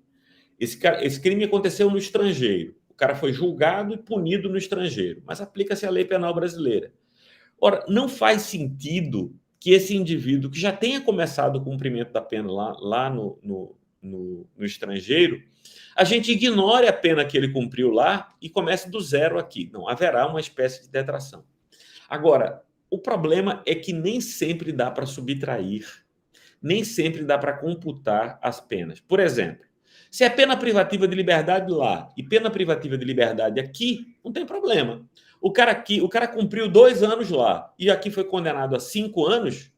Esse crime aconteceu no estrangeiro. O cara foi julgado e punido no estrangeiro, mas aplica-se a lei penal brasileira. Ora, não faz sentido que esse indivíduo que já tenha começado o cumprimento da pena lá no estrangeiro, a gente ignore a pena que ele cumpriu lá e comece do zero aqui. Não, haverá uma espécie de detração. Agora, o problema é que nem sempre dá para subtrair, nem sempre dá para computar as penas. Por exemplo, se é pena privativa de liberdade lá e pena privativa de liberdade aqui, não tem problema. O cara cumpriu 2 anos lá e aqui foi condenado a 5 anos,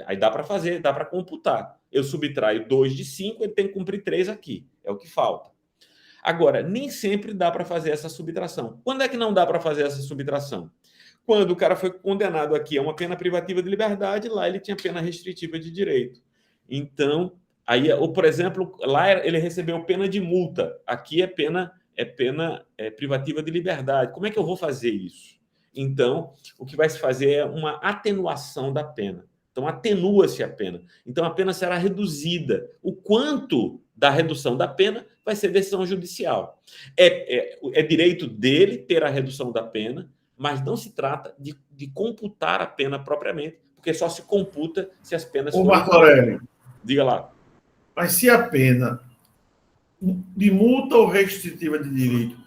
aí dá para fazer, dá para computar. Eu subtraio 2 de 5, ele tem que cumprir 3 aqui, é o que falta. Agora, nem sempre dá para fazer essa subtração. Quando é que não dá para fazer essa subtração? Quando o cara foi condenado aqui a uma pena privativa de liberdade, lá ele tinha pena restritiva de direito. Então, aí, ou, por exemplo, lá ele recebeu pena de multa, aqui é pena privativa de liberdade. Como é que eu vou fazer isso? Então, o que vai se fazer é uma atenuação da pena. Então, atenua-se a pena. Então, a pena será reduzida. O quanto da redução da pena vai ser decisão judicial. É direito dele ter a redução da pena, mas não se trata de computar a pena propriamente, porque só se computa se as penas forem... Ô, Marco Aurélio. Diga lá. Mas se a pena de multa ou restritiva de direito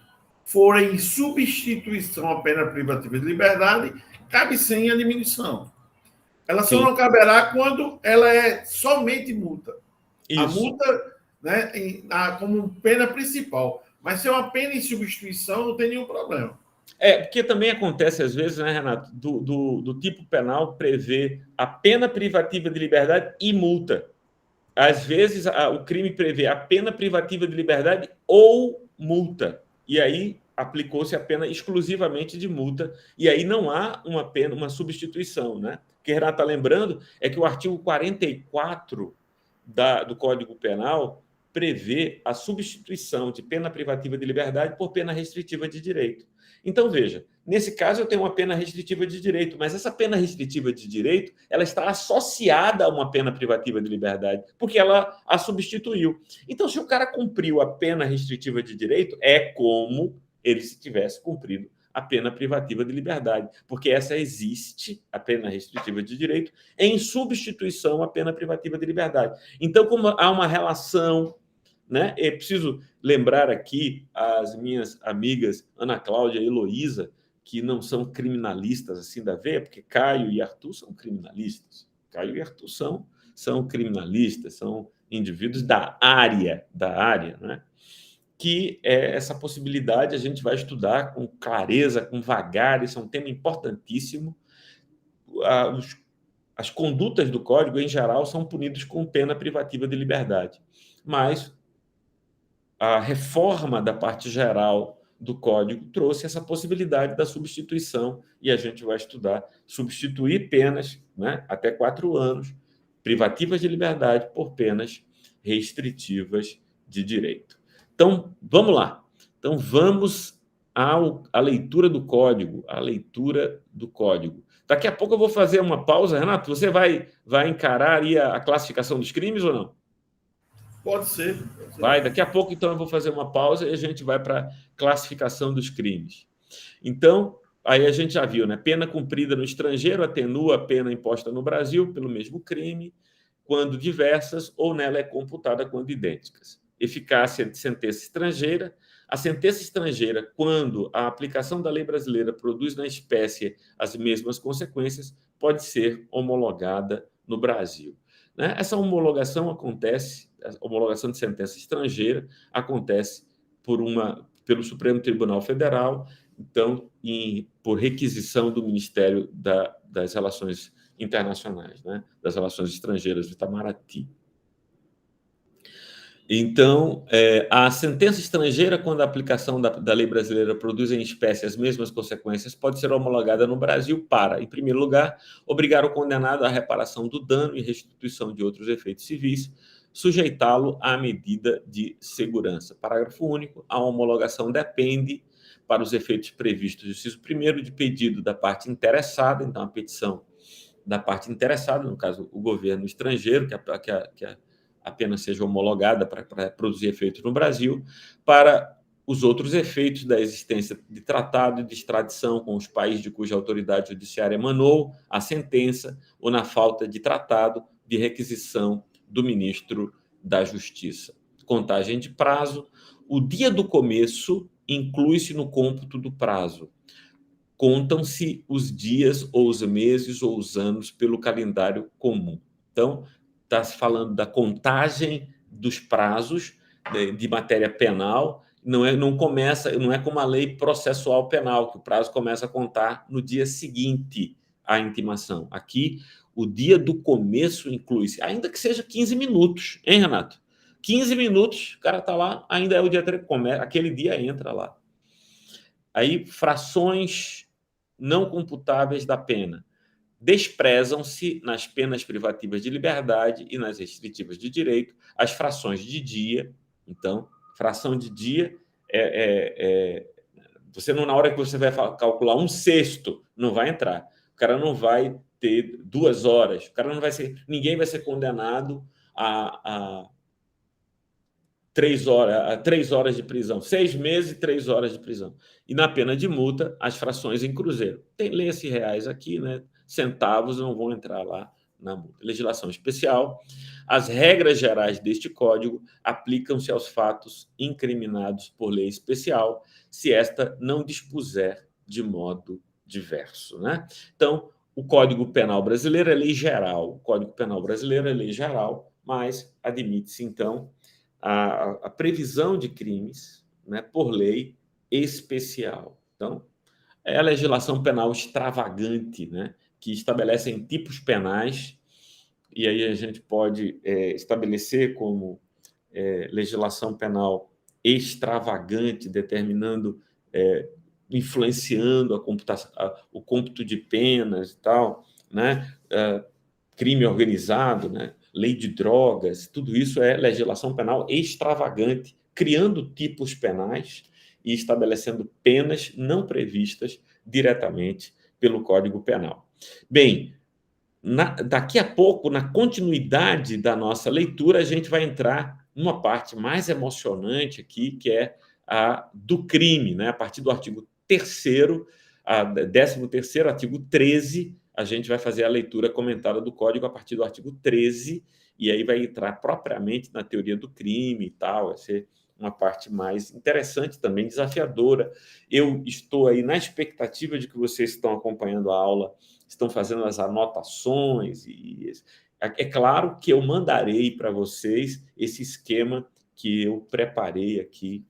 for em substituição à pena privativa de liberdade, cabe sim a diminuição. Ela só não caberá quando ela é somente multa. Isso. A multa, né, como pena principal. Mas se é uma pena em substituição, não tem nenhum problema. Porque também acontece, às vezes, né, Renato, do tipo penal prevê a pena privativa de liberdade e multa. Às vezes, o crime prevê a pena privativa de liberdade ou multa. E aí, aplicou-se a pena exclusivamente de multa. E aí não há uma substituição, né? O que o Renato está lembrando é que o artigo 44 do Código Penal prevê a substituição de pena privativa de liberdade por pena restritiva de direito. Então, veja, nesse caso eu tenho uma pena restritiva de direito, mas essa pena restritiva de direito ela está associada a uma pena privativa de liberdade, porque ela a substituiu. Então, se o cara cumpriu a pena restritiva de direito, é como ele se tivesse cumprido a pena privativa de liberdade, porque essa existe, a pena restritiva de direito, em substituição à pena privativa de liberdade. Então, como há uma relação, né? É preciso lembrar aqui as minhas amigas Ana Cláudia e Heloísa, que não são criminalistas assim da veia, porque Caio e Arthur são criminalistas. Caio e Arthur são são criminalistas, são indivíduos da área, né? Que essa possibilidade a gente vai estudar com clareza, com vagar, isso é um tema importantíssimo. As condutas do Código, em geral, são punidas com pena privativa de liberdade, mas a reforma da parte geral do Código trouxe essa possibilidade da substituição, e a gente vai estudar substituir penas, né, até 4 anos, privativas de liberdade, por penas restritivas de direito. Então, vamos lá. Então, vamos à leitura do Código, Daqui a pouco eu vou fazer uma pausa. Renato, você vai encarar aí a classificação dos crimes ou não? Pode ser. Vai, daqui a pouco, então, eu vou fazer uma pausa e a gente vai para a classificação dos crimes. Então, aí a gente já viu, né? Pena cumprida no estrangeiro atenua a pena imposta no Brasil pelo mesmo crime, quando diversas, ou nela é computada quando idênticas. Eficácia de sentença estrangeira. A sentença estrangeira, quando a aplicação da lei brasileira produz na espécie as mesmas consequências, pode ser homologada no Brasil. Né? Essa homologação acontece, a homologação de sentença estrangeira acontece pelo Supremo Tribunal Federal, então, por requisição do Ministério das Relações Internacionais, né? Das Relações Estrangeiras, do Itamaraty. Então, a sentença estrangeira, quando a aplicação da lei brasileira produz em espécie as mesmas consequências, pode ser homologada no Brasil para, em primeiro lugar, obrigar o condenado à reparação do dano e restituição de outros efeitos civis, sujeitá-lo à medida de segurança. Parágrafo único. A homologação depende, para os efeitos previstos no inciso 1º, de pedido da parte interessada, então a petição da parte interessada, no caso o governo estrangeiro, que a pena seja homologada para produzir efeitos no Brasil, para os outros efeitos da existência de tratado de extradição com os países de cuja autoridade judiciária emanou a sentença, ou na falta de tratado de requisição do ministro da Justiça. Contagem de prazo. O dia do começo inclui-se no cômputo do prazo. Contam-se os dias ou os meses ou os anos pelo calendário comum. Então, está se falando da contagem dos prazos de matéria penal, não é como a lei processual penal, que o prazo começa a contar no dia seguinte à intimação. Aqui, o dia do começo inclui-se, ainda que seja 15 minutos, hein, Renato? 15 minutos, o cara está lá, ainda é o dia 3, aquele dia entra lá. Aí, frações não computáveis da pena. Desprezam-se nas penas privativas de liberdade e nas restritivas de direito as frações de dia. Então, fração de dia você não, na hora que você vai calcular 1/6, não vai entrar. O cara não vai ter 2 horas. O cara não vai ser, ninguém vai ser condenado a 3 horas de prisão, 6 meses e 3 horas de prisão. E na pena de multa, as frações em cruzeiro. Lê-se reais aqui, né? Centavos não vão entrar lá na multa. Legislação especial. As regras gerais deste Código aplicam-se aos fatos incriminados por lei especial, se esta não dispuser de modo diverso, né? Então, o Código Penal brasileiro é lei geral. O Código Penal brasileiro é lei geral, mas admite-se, então, a previsão de crimes, né, por lei especial. Então, é a legislação penal extravagante, né, que estabelecem tipos penais, e aí a gente pode estabelecer como legislação penal extravagante, determinando, influenciando o cômputo de penas e tal, né, crime organizado, né, lei de drogas, tudo isso é legislação penal extravagante, criando tipos penais e estabelecendo penas não previstas diretamente pelo Código Penal. Bem, daqui a pouco, na continuidade da nossa leitura, a gente vai entrar numa parte mais emocionante aqui, que é a do crime, né? A partir do artigo 3º, 13º, artigo 13, a gente vai fazer a leitura comentada do Código a partir do artigo 13, e aí vai entrar propriamente na teoria do crime e tal, vai ser uma parte mais interessante também, desafiadora. Eu estou aí na expectativa de que vocês estão acompanhando a aula, estão fazendo as anotações, e É claro que eu mandarei para vocês esse esquema que eu preparei aqui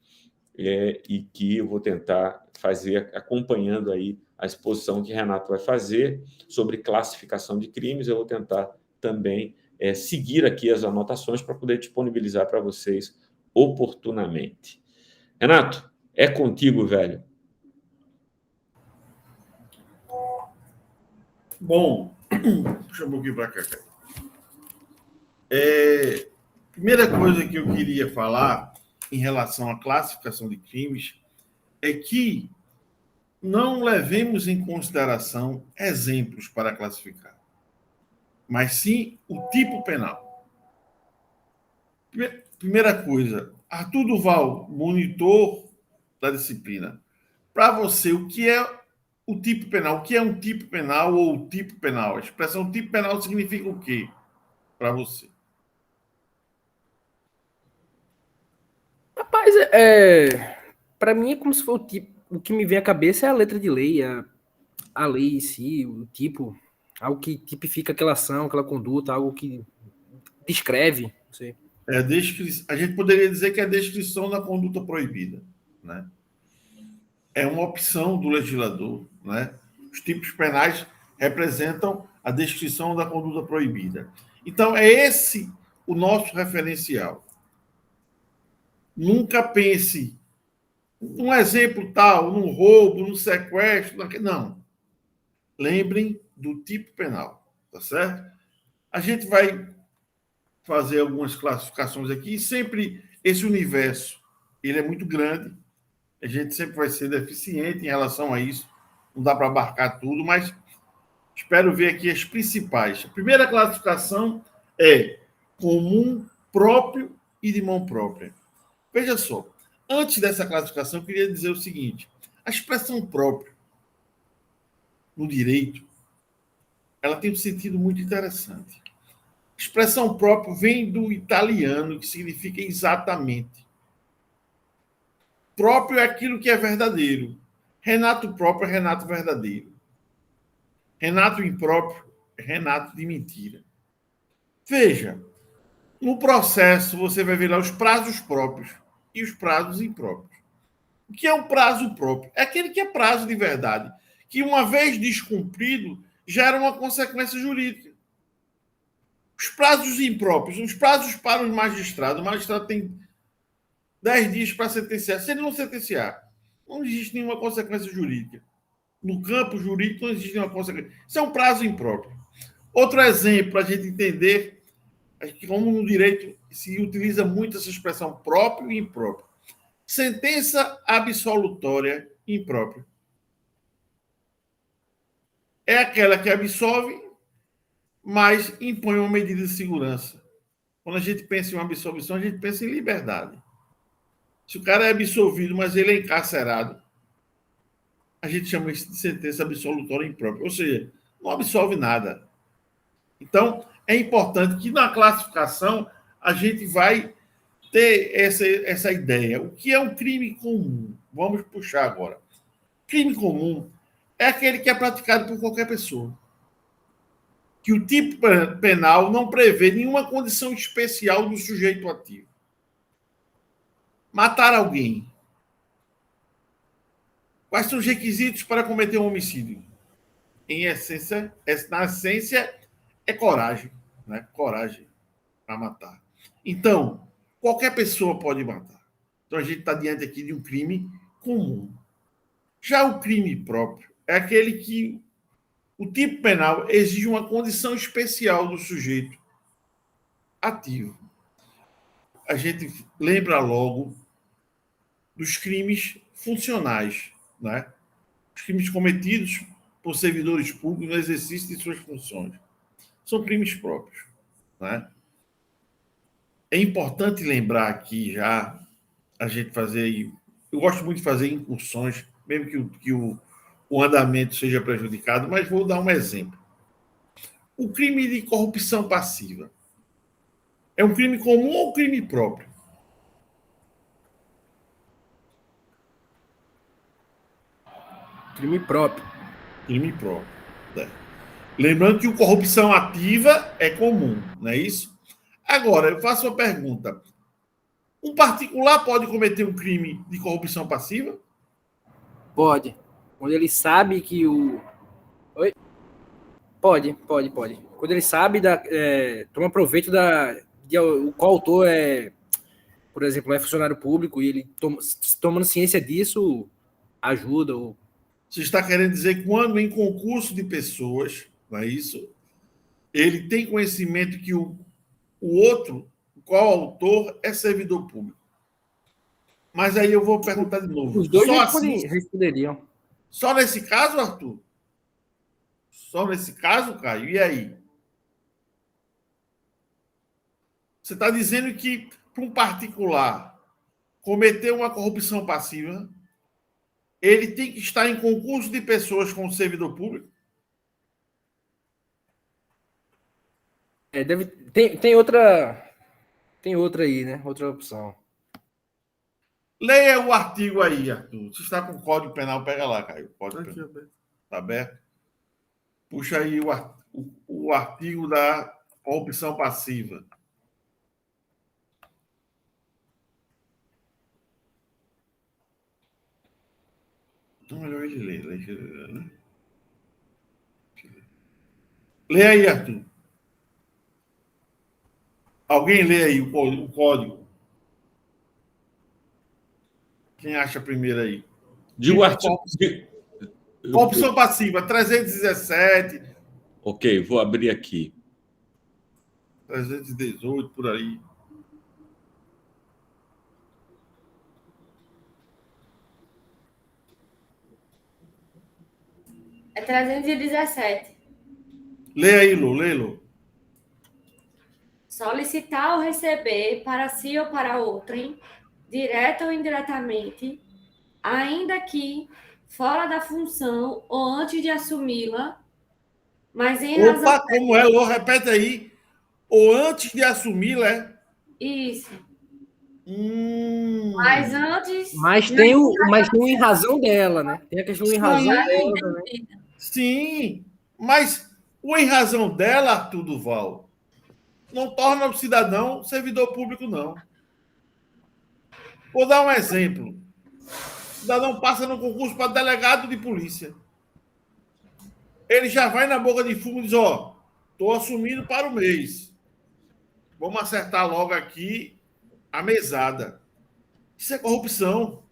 e que eu vou tentar fazer acompanhando aí a exposição que Renato vai fazer sobre classificação de crimes. Eu vou tentar também seguir aqui as anotações para poder disponibilizar para vocês oportunamente. Renato, é contigo, velho. Bom, puxa um pouquinho para cá. Primeira coisa que eu queria falar em relação à classificação de crimes é que não levemos em consideração exemplos para classificar, mas sim o tipo penal. Primeira coisa, Arthur Duval, monitor da disciplina. Para você, o que é o tipo penal? O que é um tipo penal ou o tipo penal? A expressão tipo penal significa o quê para você? Rapaz, para mim é como se fosse o tipo. O que me vem à cabeça é a letra de lei, a lei em si, o tipo, algo que tipifica aquela ação, aquela conduta, algo que descreve. Não sei. A gente poderia dizer que é a descrição da conduta proibida, né? É uma opção do legislador, né? Os tipos penais representam a descrição da conduta proibida. Então, é esse o nosso referencial. Nunca pense num exemplo tal, num roubo, num sequestro, não. Lembrem do tipo penal, tá certo? A gente vai fazer algumas classificações aqui e sempre esse universo, ele é muito grande, a gente sempre vai ser deficiente em relação a isso, não dá para abarcar tudo, mas espero ver aqui as principais. A primeira classificação é comum, próprio e de mão própria. Veja só, antes dessa classificação, eu queria dizer o seguinte: a expressão próprio no direito, ela tem um sentido muito interessante. A expressão próprio vem do italiano, que significa exatamente. Próprio é aquilo que é verdadeiro. Renato próprio é Renato verdadeiro. Renato impróprio é Renato de mentira. Veja, no processo você vai ver lá os prazos próprios e os prazos impróprios. O que é um prazo próprio? É aquele que é prazo de verdade, que uma vez descumprido gera uma consequência jurídica. Os prazos impróprios, os prazos para o magistrado tem 10 dias para sentenciar. Se ele não sentenciar, não existe nenhuma consequência jurídica. No campo jurídico não existe nenhuma consequência. Isso é um prazo impróprio. Outro exemplo para a gente entender que como no direito se utiliza muito essa expressão próprio e impróprio. Sentença absolutória imprópria. É aquela que absolve, mas impõe uma medida de segurança. Quando a gente pensa em uma absolvição, a gente pensa em liberdade. Se o cara é absolvido, mas ele é encarcerado, a gente chama isso de sentença absolutória imprópria. Ou seja, não absolve nada. Então, é importante que na classificação a gente vai ter essa ideia. O que é um crime comum? Vamos puxar agora. Crime comum é aquele que é praticado por qualquer pessoa. Que o tipo penal não prevê nenhuma condição especial do sujeito ativo. Matar alguém. Quais são os requisitos para cometer um homicídio? Na essência, é coragem. Né? Coragem para matar. Então, qualquer pessoa pode matar. Então, a gente está diante aqui de um crime comum. Já o crime próprio é aquele que o tipo penal exige uma condição especial do sujeito ativo. A gente lembra logo dos crimes funcionais, né? Os crimes cometidos por servidores públicos no exercício de suas funções. São crimes próprios, né? É importante lembrar aqui já, a gente fazer... Eu gosto muito de fazer incursões, mesmo que o andamento seja prejudicado, mas vou dar um exemplo. O crime de corrupção passiva é um crime comum ou crime próprio? Crime próprio. Crime próprio. Né? Lembrando que a corrupção ativa é comum, não é isso? Agora, eu faço uma pergunta. Um particular pode cometer um crime de corrupção passiva? Pode. Quando ele sabe que o... Oi? Pode. Quando ele sabe, toma proveito o qual autor por exemplo, é funcionário público e ele tomando ciência disso, ajuda. Você está querendo dizer que quando em concurso de pessoas, não é isso? Ele tem conhecimento que o outro, qual autor, é servidor público. Mas aí eu vou perguntar de novo. Os dois responderiam. Só nesse caso, Arthur? Só nesse caso, Caio? E aí? Você está dizendo que para um particular cometer uma corrupção passiva, ele tem que estar em concurso de pessoas com o servidor público? Tem outra aí, né? Outra opção. Leia o artigo aí, Arthur. Se está com o Código Penal, pega lá, Caio. Está aberto? Puxa aí o artigo da corrupção passiva. Então, melhor ele ler. Né? Lê aí, Arthur. Alguém lê aí o código. Quem acha primeiro aí? Digo artigo. Corrupção passiva, 317. Ok, vou abrir aqui. 318, por aí. É 317. Lê aí, Lu, lê, Lu. Solicitar ou receber para si ou para outrem, direta ou indiretamente, ainda que fora da função ou antes de assumi-la, mas em razão... Opa, como é, Lu? Repete aí. Ou antes de assumi-la, é? Isso. Mas antes... Mas tem o em razão dela, né? Tem a questão em razão dela também. Sim, mas o em razão dela, Arthur Duval, não torna o cidadão servidor público, não. Vou dar um exemplo. O cidadão passa no concurso para delegado de polícia. Ele já vai na boca de fumo e diz, ó, estou assumindo para o mês. Vamos acertar logo aqui a mesada. Isso é corrupção.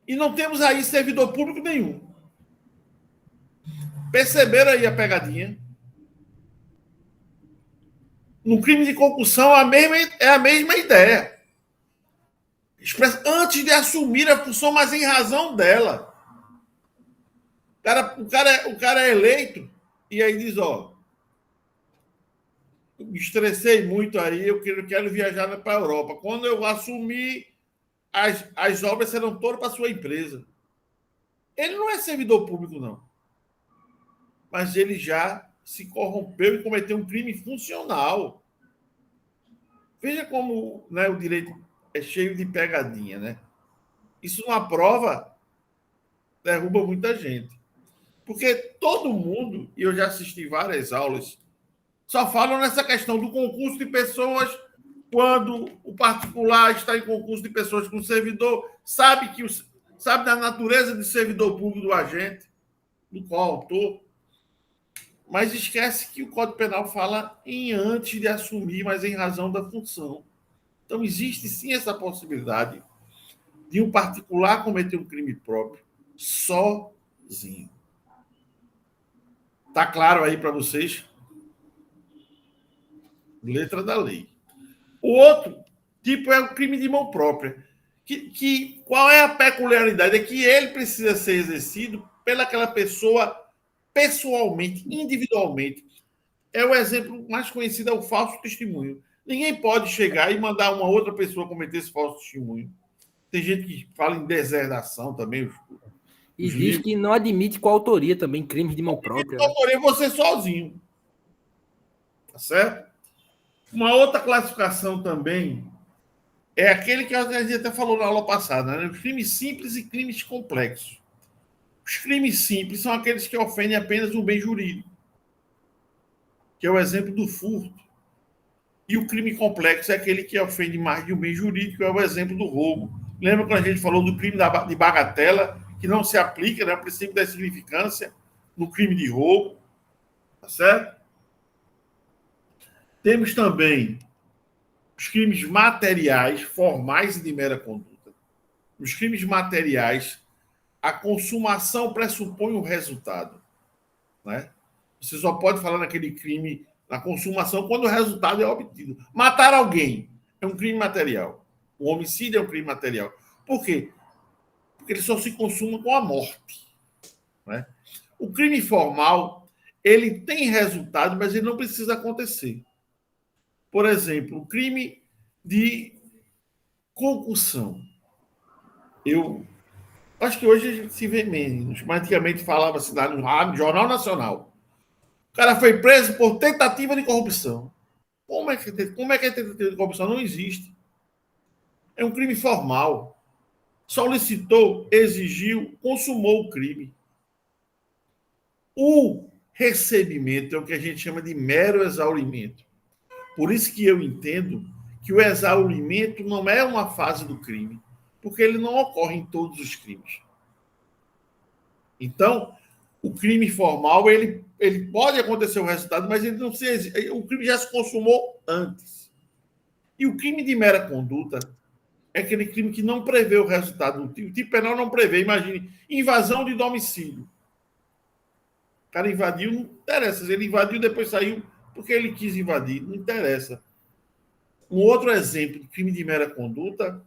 E não temos aí servidor público nenhum. Perceberam aí a pegadinha? No crime de concussão é a mesma ideia. Antes de assumir a função, mas em razão dela. O cara é eleito e aí diz, ó, me estressei muito aí, eu quero viajar para a Europa. Quando eu assumir, as obras serão todas para a sua empresa. Ele não é servidor público, não. Mas ele já se corrompeu e cometeu um crime funcional. Veja como, né, o direito é cheio de pegadinha, né? Isso numa prova derruba muita gente. Porque todo mundo, e eu já assisti várias aulas, só falam nessa questão do concurso de pessoas quando o particular está em concurso de pessoas com servidor, sabe da natureza de servidor público do agente, do coautor, mas esquece que o Código Penal fala em antes de assumir, mas em razão da função. Então, existe sim essa possibilidade de um particular cometer um crime próprio sozinho. Está claro aí para vocês? Letra da lei. O outro tipo é o crime de mão própria. Qual é a peculiaridade? É que ele precisa ser exercido pelaquela pessoa pessoalmente, individualmente. É o exemplo mais conhecido, é o falso testemunho. Ninguém pode chegar e mandar uma outra pessoa cometer esse falso testemunho. Tem gente que fala em deserdação também. E diz que não admite coautoria também, crimes de mão própria. Coautoria você sozinho. Tá certo? Uma outra classificação também é aquele que a gente até falou na aula passada, né? Os crimes simples e crimes complexos. Os crimes simples são aqueles que ofendem apenas o bem jurídico. que é o exemplo do furto. E o crime complexo é aquele que ofende mais de um bem jurídico, é o exemplo do roubo. Lembra quando a gente falou do crime de bagatela, que não se aplica, né, o princípio da insignificância no crime de roubo, tá certo? Temos também os crimes materiais, formais e de mera conduta. Nos crimes materiais, a consumação pressupõe um resultado, né? Você só pode falar naquele crime, na consumação, quando o resultado é obtido. Matar alguém é um crime material. O homicídio é um crime material. Por quê? Porque ele só se consuma com a morte, né? O crime formal, ele tem resultado, mas ele não precisa acontecer. Por exemplo, o crime de concussão. Eu acho que hoje a gente se vê menos, mas antigamente falava-se lá no Jornal Nacional. O cara foi preso por tentativa de corrupção. Como é que é tentativa de corrupção? Não existe. É um crime formal. Solicitou, exigiu, consumou o crime. O recebimento é o que a gente chama de mero exaurimento. Por isso que eu entendo que o exaurimento não é uma fase do crime, porque ele não ocorre em todos os crimes. Então, o crime formal, ele pode acontecer o resultado, mas ele não se, o crime já se consumou antes. E o crime de mera conduta é aquele crime que não prevê o resultado. O tipo penal não prevê. Imagine, invasão de domicílio. O cara invadiu, não interessa. Ele invadiu, depois saiu porque ele quis invadir. Não interessa. Um outro exemplo de crime de mera conduta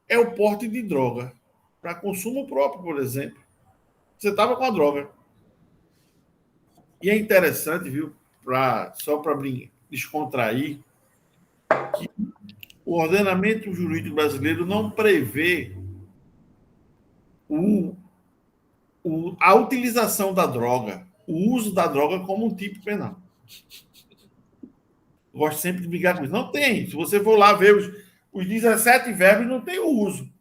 é o porte de droga. Para consumo próprio, por exemplo. Você estava com a droga. E é interessante, viu? Só para descontrair, que o ordenamento jurídico brasileiro não prevê a utilização da droga, o uso da droga como um tipo penal. Eu gosto sempre de brigar com isso. Não tem. Se você for lá ver os 17 verbos, não tem o uso.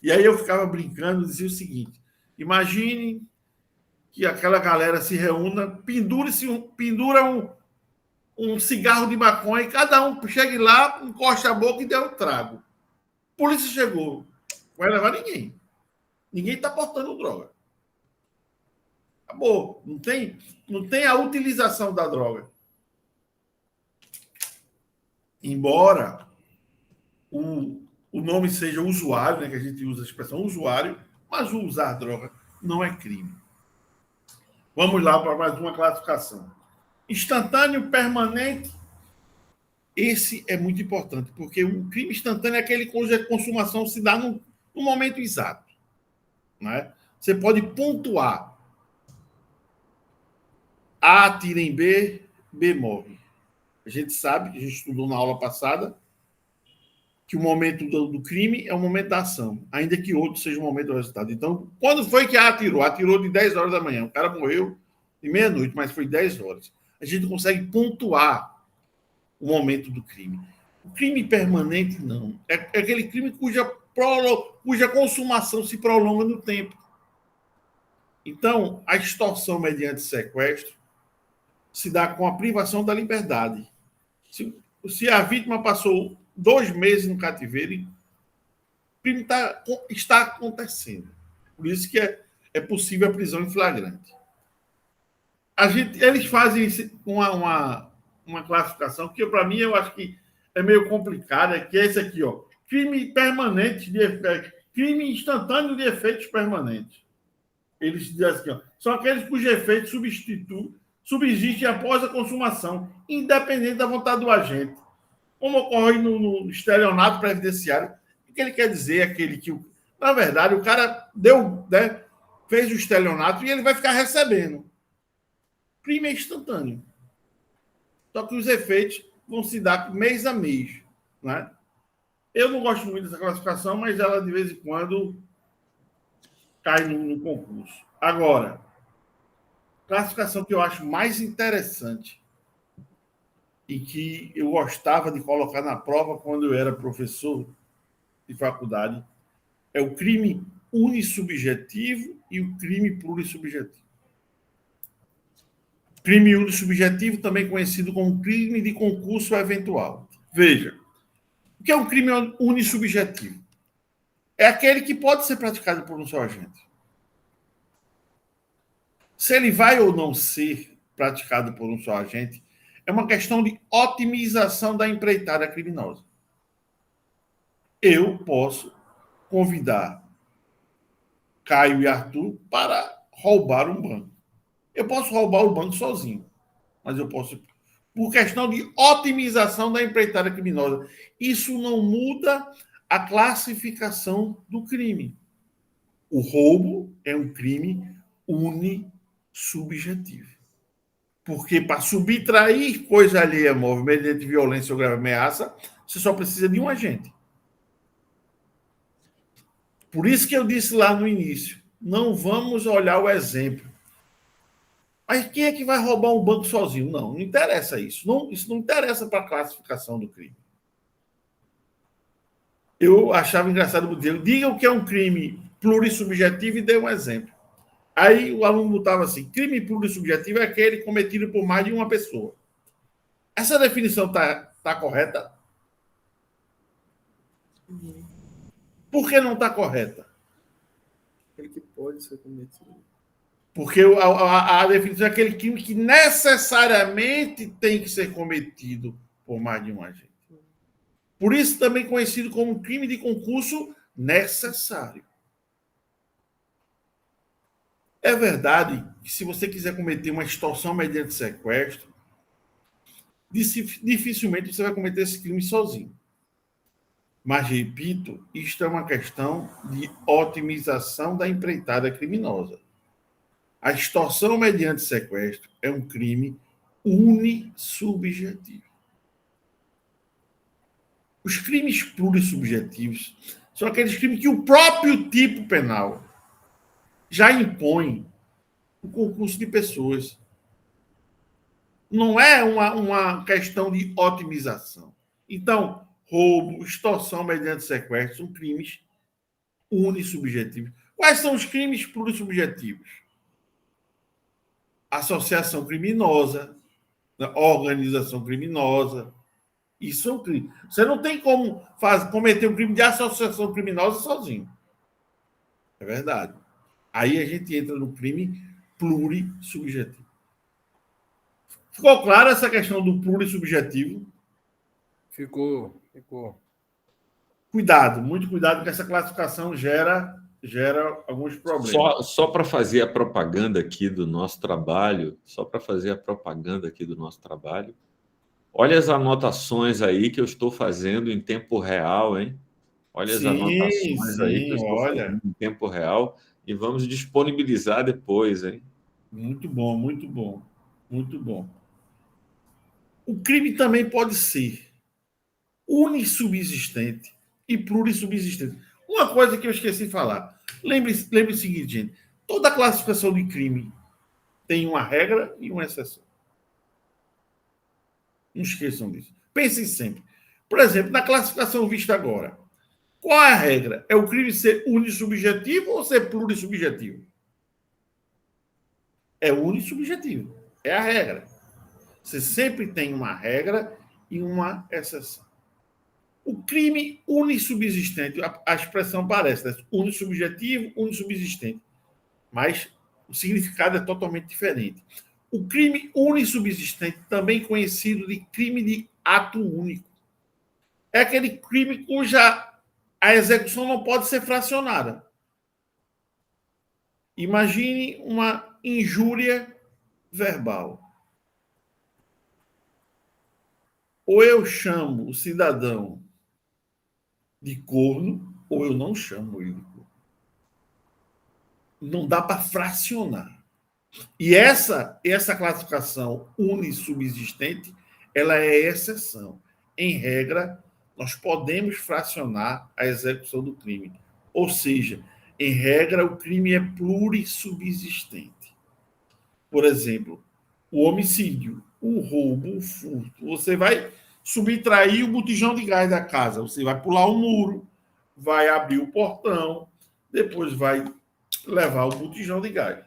E aí eu ficava brincando e dizia o seguinte: imagine que aquela galera se reúna, pendura um cigarro de maconha e cada um chegue lá, encosta a boca e dê um trago. A polícia chegou. Não vai levar ninguém. Ninguém está portando droga. Acabou. Não tem a utilização da droga. Embora o nome seja usuário, né, que a gente usa a expressão usuário, mas o usar droga não é crime. Vamos lá para mais uma classificação. Instantâneo, permanente. Esse é muito importante, porque o crime instantâneo é aquele cuja consumação se dá no momento exato. Né? Você pode pontuar. A atira em B, B morre. A gente sabe, a gente estudou na aula passada, que o momento do crime é o momento da ação, ainda que outro seja o momento do resultado. Então, quando foi que A atirou? Atirou de 10 horas da manhã. O cara morreu de meia-noite, mas foi 10 horas. A gente consegue pontuar o momento do crime. O crime permanente, não. É aquele crime cuja consumação se prolonga no tempo. Então, a extorsão mediante sequestro se dá com a privação da liberdade. Se a vítima passou 2 meses no cativeiro, o crime está acontecendo. Por isso que é possível a prisão em flagrante. Eles fazem uma classificação que, para mim, eu acho que é meio complicada, que é esse aqui, ó. Crime permanente de efeito, crime instantâneo de efeitos permanentes. Eles dizem assim, ó, são aqueles cujos efeitos subsistem após a consumação, independente da vontade do agente. Como ocorre no estelionato previdenciário. O que ele quer dizer é aquele que, na verdade, o cara fez o estelionato e ele vai ficar recebendo. Crime é instantâneo. Só que os efeitos vão se dar mês a mês. Né? Eu não gosto muito dessa classificação, mas ela, de vez em quando, cai no concurso. Agora, classificação que eu acho mais interessante e que eu gostava de colocar na prova quando eu era professor de faculdade é o crime unissubjetivo e o crime plurissubjetivo. Crime unissubjetivo, também conhecido como crime de concurso eventual. Veja, o que é um crime unissubjetivo? É aquele que pode ser praticado por um só agente. Se ele vai ou não ser praticado por um só agente, é uma questão de otimização da empreitada criminosa. Eu posso convidar Caio e Arthur para roubar um banco. Eu posso roubar o banco sozinho, mas eu posso, por questão de otimização da empreitada criminosa. Isso não muda a classificação do crime. O roubo é um crime unissubjetivo. Porque para subtrair coisa alheia móvel mediante violência ou grave ameaça, você só precisa de um agente. Por isso que eu disse lá no início, não vamos olhar o exemplo. Mas quem é que vai roubar um banco sozinho? Não, não interessa isso. Isso não interessa para a classificação do crime. Eu achava engraçado dizer, diga o que é um crime plurissubjetivo e dê um exemplo. Aí o aluno botava assim, crime plurissubjetivo é aquele cometido por mais de uma pessoa. Essa definição está correta? Por que não está correta? Aquele que pode ser cometido. Porque a definição é aquele crime que necessariamente tem que ser cometido por mais de um agente. Por isso também conhecido como crime de concurso necessário. É verdade que se você quiser cometer uma extorsão mediante sequestro, dificilmente você vai cometer esse crime sozinho. Mas, repito, isto é uma questão de otimização da empreitada criminosa. A extorsão mediante sequestro é um crime unissubjetivo. Os crimes plurissubjetivos são aqueles crimes que o próprio tipo penal já impõe o concurso de pessoas. Não é uma questão de otimização. Então, roubo, extorsão mediante sequestro são crimes unissubjetivos. Quais são os crimes plurissubjetivos? Associação criminosa, organização criminosa. Isso é um crime. Você não tem como cometer um crime de associação criminosa sozinho. É verdade. Aí a gente entra no crime plurissubjetivo. Ficou clara essa questão do plurissubjetivo? Ficou. Cuidado, muito cuidado, que essa classificação gera alguns problemas. Só para fazer a propaganda aqui do nosso trabalho, olha as anotações aí que eu estou fazendo em tempo real, hein? Olha as anotações aí que eu estou fazendo em tempo real e vamos disponibilizar depois, hein? Muito bom, muito bom, muito bom. O crime também pode ser unissubsistente e plurissubsistente. Uma coisa que eu esqueci de falar. Lembre o seguinte, gente. Toda classificação de crime tem uma regra e uma exceção. Não esqueçam disso. Pensem sempre. Por exemplo, na classificação vista agora, qual é a regra? É o crime ser unissubjetivo ou ser plurissubjetivo? É unissubjetivo. É a regra. Você sempre tem uma regra e uma exceção. O crime unissubsistente, a expressão parece, né? Unissubjetivo, unissubsistente. Mas o significado é totalmente diferente. O crime unissubsistente, também conhecido de crime de ato único, é aquele crime cuja a execução não pode ser fracionada. Imagine uma injúria verbal. Ou eu chamo o cidadão de corno, ou eu não chamo ele de corno. Não dá para fracionar. E essa classificação unissubsistente, ela é exceção. Em regra, nós podemos fracionar a execução do crime. Ou seja, em regra, o crime é plurissubsistente. Por exemplo, o homicídio, o roubo, o furto. Você vai subtrair o botijão de gás da casa. Você vai pular o muro, vai abrir o portão, depois vai levar o botijão de gás.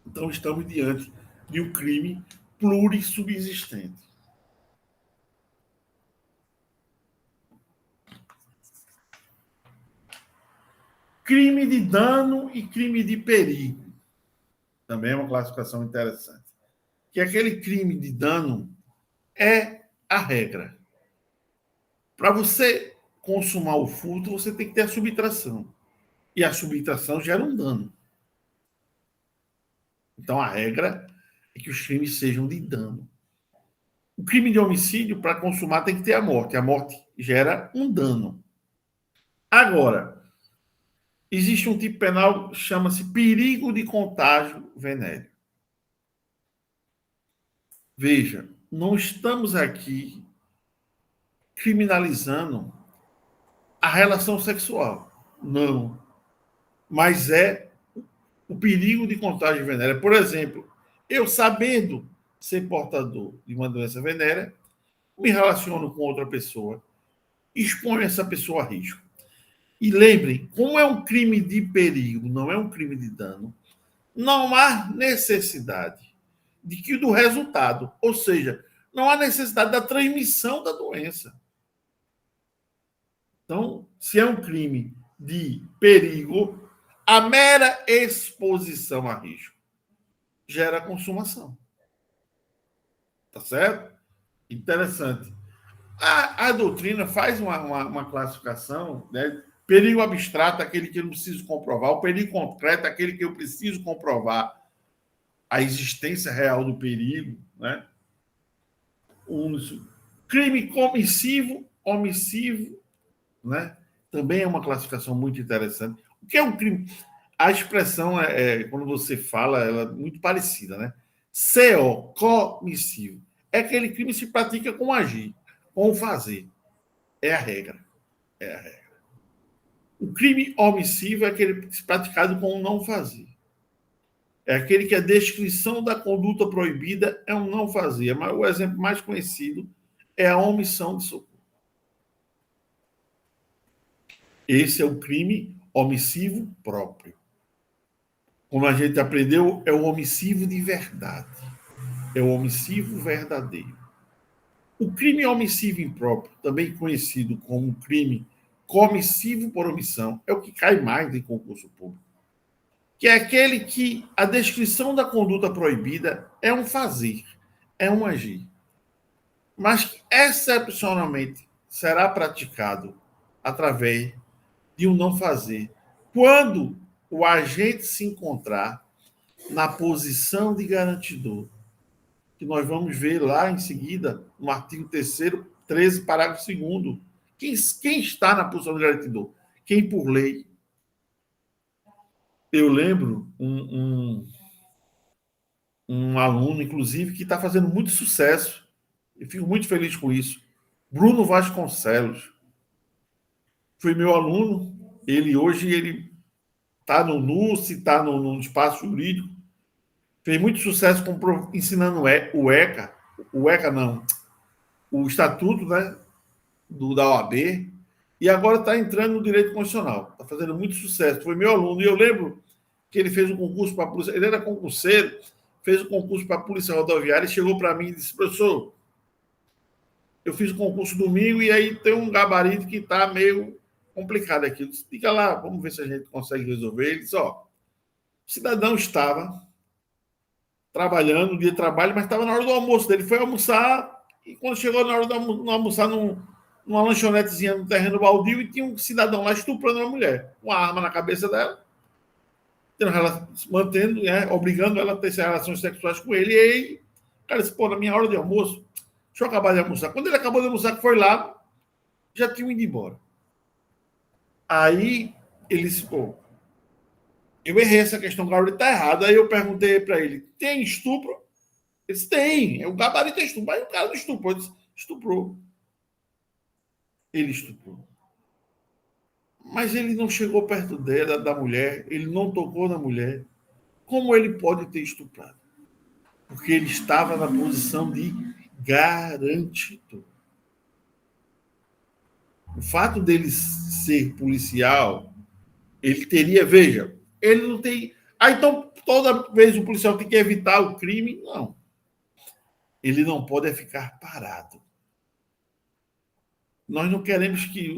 Então, estamos diante de um crime plurissubsistente. Crime de dano e crime de perigo. Também é uma classificação interessante. Que aquele crime de dano é a regra. Para você consumar o furto, você tem que ter a subtração. E a subtração gera um dano. Então, a regra é que os crimes sejam de dano. O crime de homicídio, para consumar, tem que ter a morte. A morte gera um dano. Agora, existe um tipo penal que chama-se perigo de contágio venéreo. Veja, não estamos aqui criminalizando a relação sexual. Não. Mas é o perigo de contágio venérea. Por exemplo, eu sabendo ser portador de uma doença venérea, me relaciono com outra pessoa, exponho essa pessoa a risco. E lembrem, como é um crime de perigo, não é um crime de dano, não há necessidade de que do resultado, ou seja, não há necessidade da transmissão da doença. Então, se é um crime de perigo, a mera exposição a risco gera consumação. Tá certo? Interessante. A doutrina faz uma classificação, né? Perigo abstrato, aquele que eu não preciso comprovar. O perigo concreto, aquele que eu preciso comprovar a existência real do perigo, né? Crime comissivo, omissivo, né? Também é uma classificação muito interessante. O que é um crime? A expressão, quando você fala, ela é muito parecida, né? CO, comissivo. É aquele crime que se pratica com agir, com fazer. É a regra. É a regra. O crime omissivo é aquele que se praticado com não fazer. É aquele que a descrição da conduta proibida é um não fazer. Mas o exemplo mais conhecido é a omissão de socorro. Esse é o crime omissivo próprio. Como a gente aprendeu, é o omissivo de verdade. É o omissivo verdadeiro. O crime omissivo impróprio, também conhecido como crime comissivo por omissão, é o que cai mais em concurso público. Que é aquele que a descrição da conduta proibida é um fazer, é um agir. Mas que, excepcionalmente, será praticado através de um não fazer. Quando o agente se encontrar na posição de garantidor, que nós vamos ver lá em seguida, no artigo 3º, 13, parágrafo 2º. Quem está na posição de garantidor? Quem por lei? Eu lembro um aluno, inclusive, que está fazendo muito sucesso, e fico muito feliz com isso. Bruno Vasconcelos. Foi meu aluno, hoje ele está no NUS, está no espaço jurídico, fez muito sucesso ensinando o ECA, o Estatuto, né, da OAB, e agora está entrando no direito constitucional. Está fazendo muito sucesso. Foi meu aluno. E eu lembro que ele fez um concurso para a polícia. Ele era concurseiro, fez um concurso para a Polícia Rodoviária e chegou para mim e disse: professor, eu fiz o concurso domingo e aí tem um gabarito que está meio complicado aqui. Eu disse: fica lá, vamos ver se a gente consegue resolver. Ele disse: ó, o cidadão estava trabalhando, no dia de trabalho, mas estava na hora do almoço dele. Foi almoçar e quando chegou na hora de almoçar numa lanchonetezinha no terreno baldio e tinha um cidadão lá estuprando uma mulher, com a arma na cabeça dela, mantendo, obrigando ela a ter relações sexuais com ele. E aí, o cara disse: pô, na minha hora de almoço, deixa eu acabar de almoçar. Quando ele acabou de almoçar, que foi lá, já tinha ido embora. Aí ele disse: pô, eu errei essa questão, o garoto está errado. Aí eu perguntei para ele: tem estupro? Ele disse: tem, o gabarito é estupro. Aí o cara não estuprou, ele disse: estuprou. Ele estuprou. Mas ele não chegou perto dela, da mulher, ele não tocou na mulher. Como ele pode ter estuprado? Porque ele estava na posição de garantidor. O fato dele ser policial, ele teria, veja, ele não tem Então, toda vez o policial tem que evitar o crime? Não. Ele não pode ficar parado. Nós não queremos que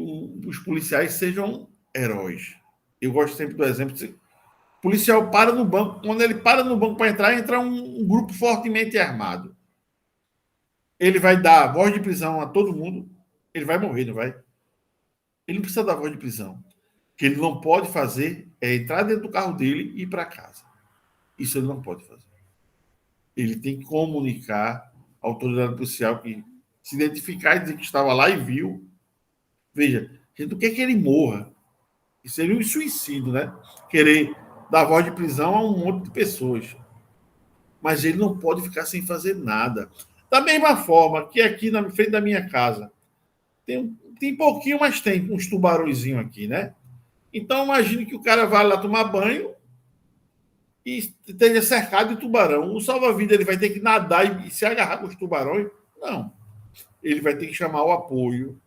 os policiais sejam heróis. Eu gosto sempre do exemplo de o policial para no banco. Quando ele para no banco para entrar, entra um grupo fortemente armado. Ele vai dar voz de prisão a todo mundo. Ele vai morrer, não vai? Ele não precisa dar voz de prisão. O que ele não pode fazer é entrar dentro do carro dele e ir para casa. Isso ele não pode fazer. Ele tem que comunicar à autoridade policial que se identificar e dizer que estava lá e viu. Veja, a gente não quer que ele morra. Isso seria um suicídio, né? Querer dar voz de prisão a um monte de pessoas. Mas ele não pode ficar sem fazer nada. Da mesma forma que aqui na frente da minha casa tem pouquinho, mas tem uns tubarõezinhos aqui, né? Então, imagine que o cara vai lá tomar banho e esteja cercado de tubarão. O salva-vida ele vai ter que nadar e se agarrar com os tubarões? Não. Ele vai ter que chamar o apoio,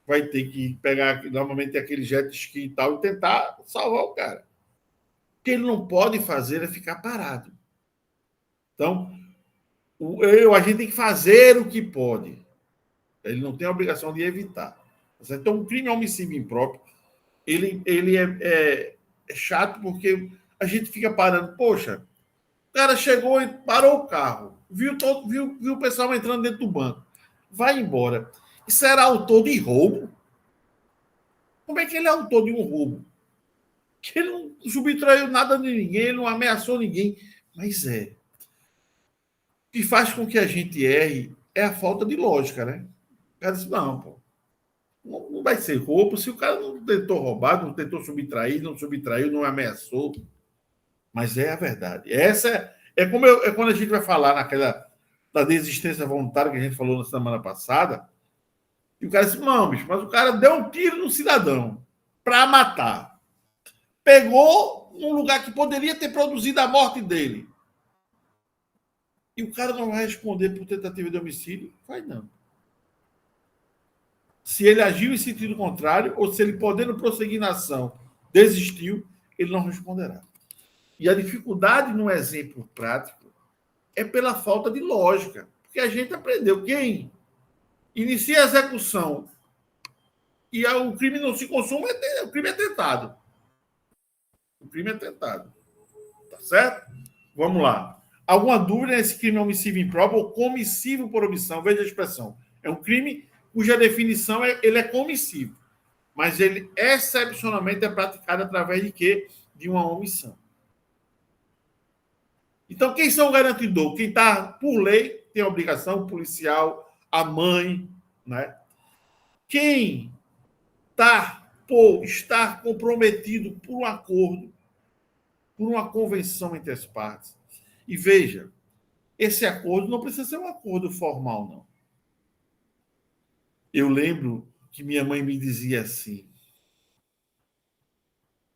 vai ter que pegar, normalmente, aquele jet ski e tal, e tentar salvar o cara. O que ele não pode fazer é ficar parado. Então, a gente tem que fazer o que pode. Ele não tem a obrigação de evitar. Então, o crime é homicídio impróprio. Ele é chato porque a gente fica parando. Poxa, o cara chegou e parou o carro, viu o pessoal entrando dentro do banco, vai embora. E será autor de roubo? Como é que ele é autor de um roubo? Que ele não subtraiu nada de ninguém, ele não ameaçou ninguém. Mas o que faz com que a gente erre é a falta de lógica, né? O cara diz, não, pô, não vai ser roubo se o cara não tentou roubar, não tentou subtrair, não subtraiu, não ameaçou. Mas é a verdade. Essa é quando a gente vai falar da desistência voluntária que a gente falou na semana passada. E o cara disse, não, bicho, mas o cara deu um tiro no cidadão para matar. Pegou num lugar que poderia ter produzido a morte dele. E o cara não vai responder por tentativa de homicídio? Vai não. Se ele agiu em sentido contrário, ou se ele, podendo prosseguir na ação, desistiu, ele não responderá. E a dificuldade no exemplo prático é pela falta de lógica. Porque a gente aprendeu. Quem inicia a execução e o crime não se consuma, o crime é tentado. O crime é tentado. Tá certo? Vamos lá. Alguma dúvida nesse crime homicídio impróprio ou comissivo por omissão? Veja a expressão. É um crime cuja definição ele é comissivo. Mas ele excepcionalmente é praticado através de quê? De uma omissão. Então, quem são o garantidor? Quem está, por lei, tem a obrigação, o policial, a mãe, né? Quem está por estar comprometido por um acordo, por uma convenção entre as partes. E veja, esse acordo não precisa ser um acordo formal, não. Eu lembro que minha mãe me dizia assim: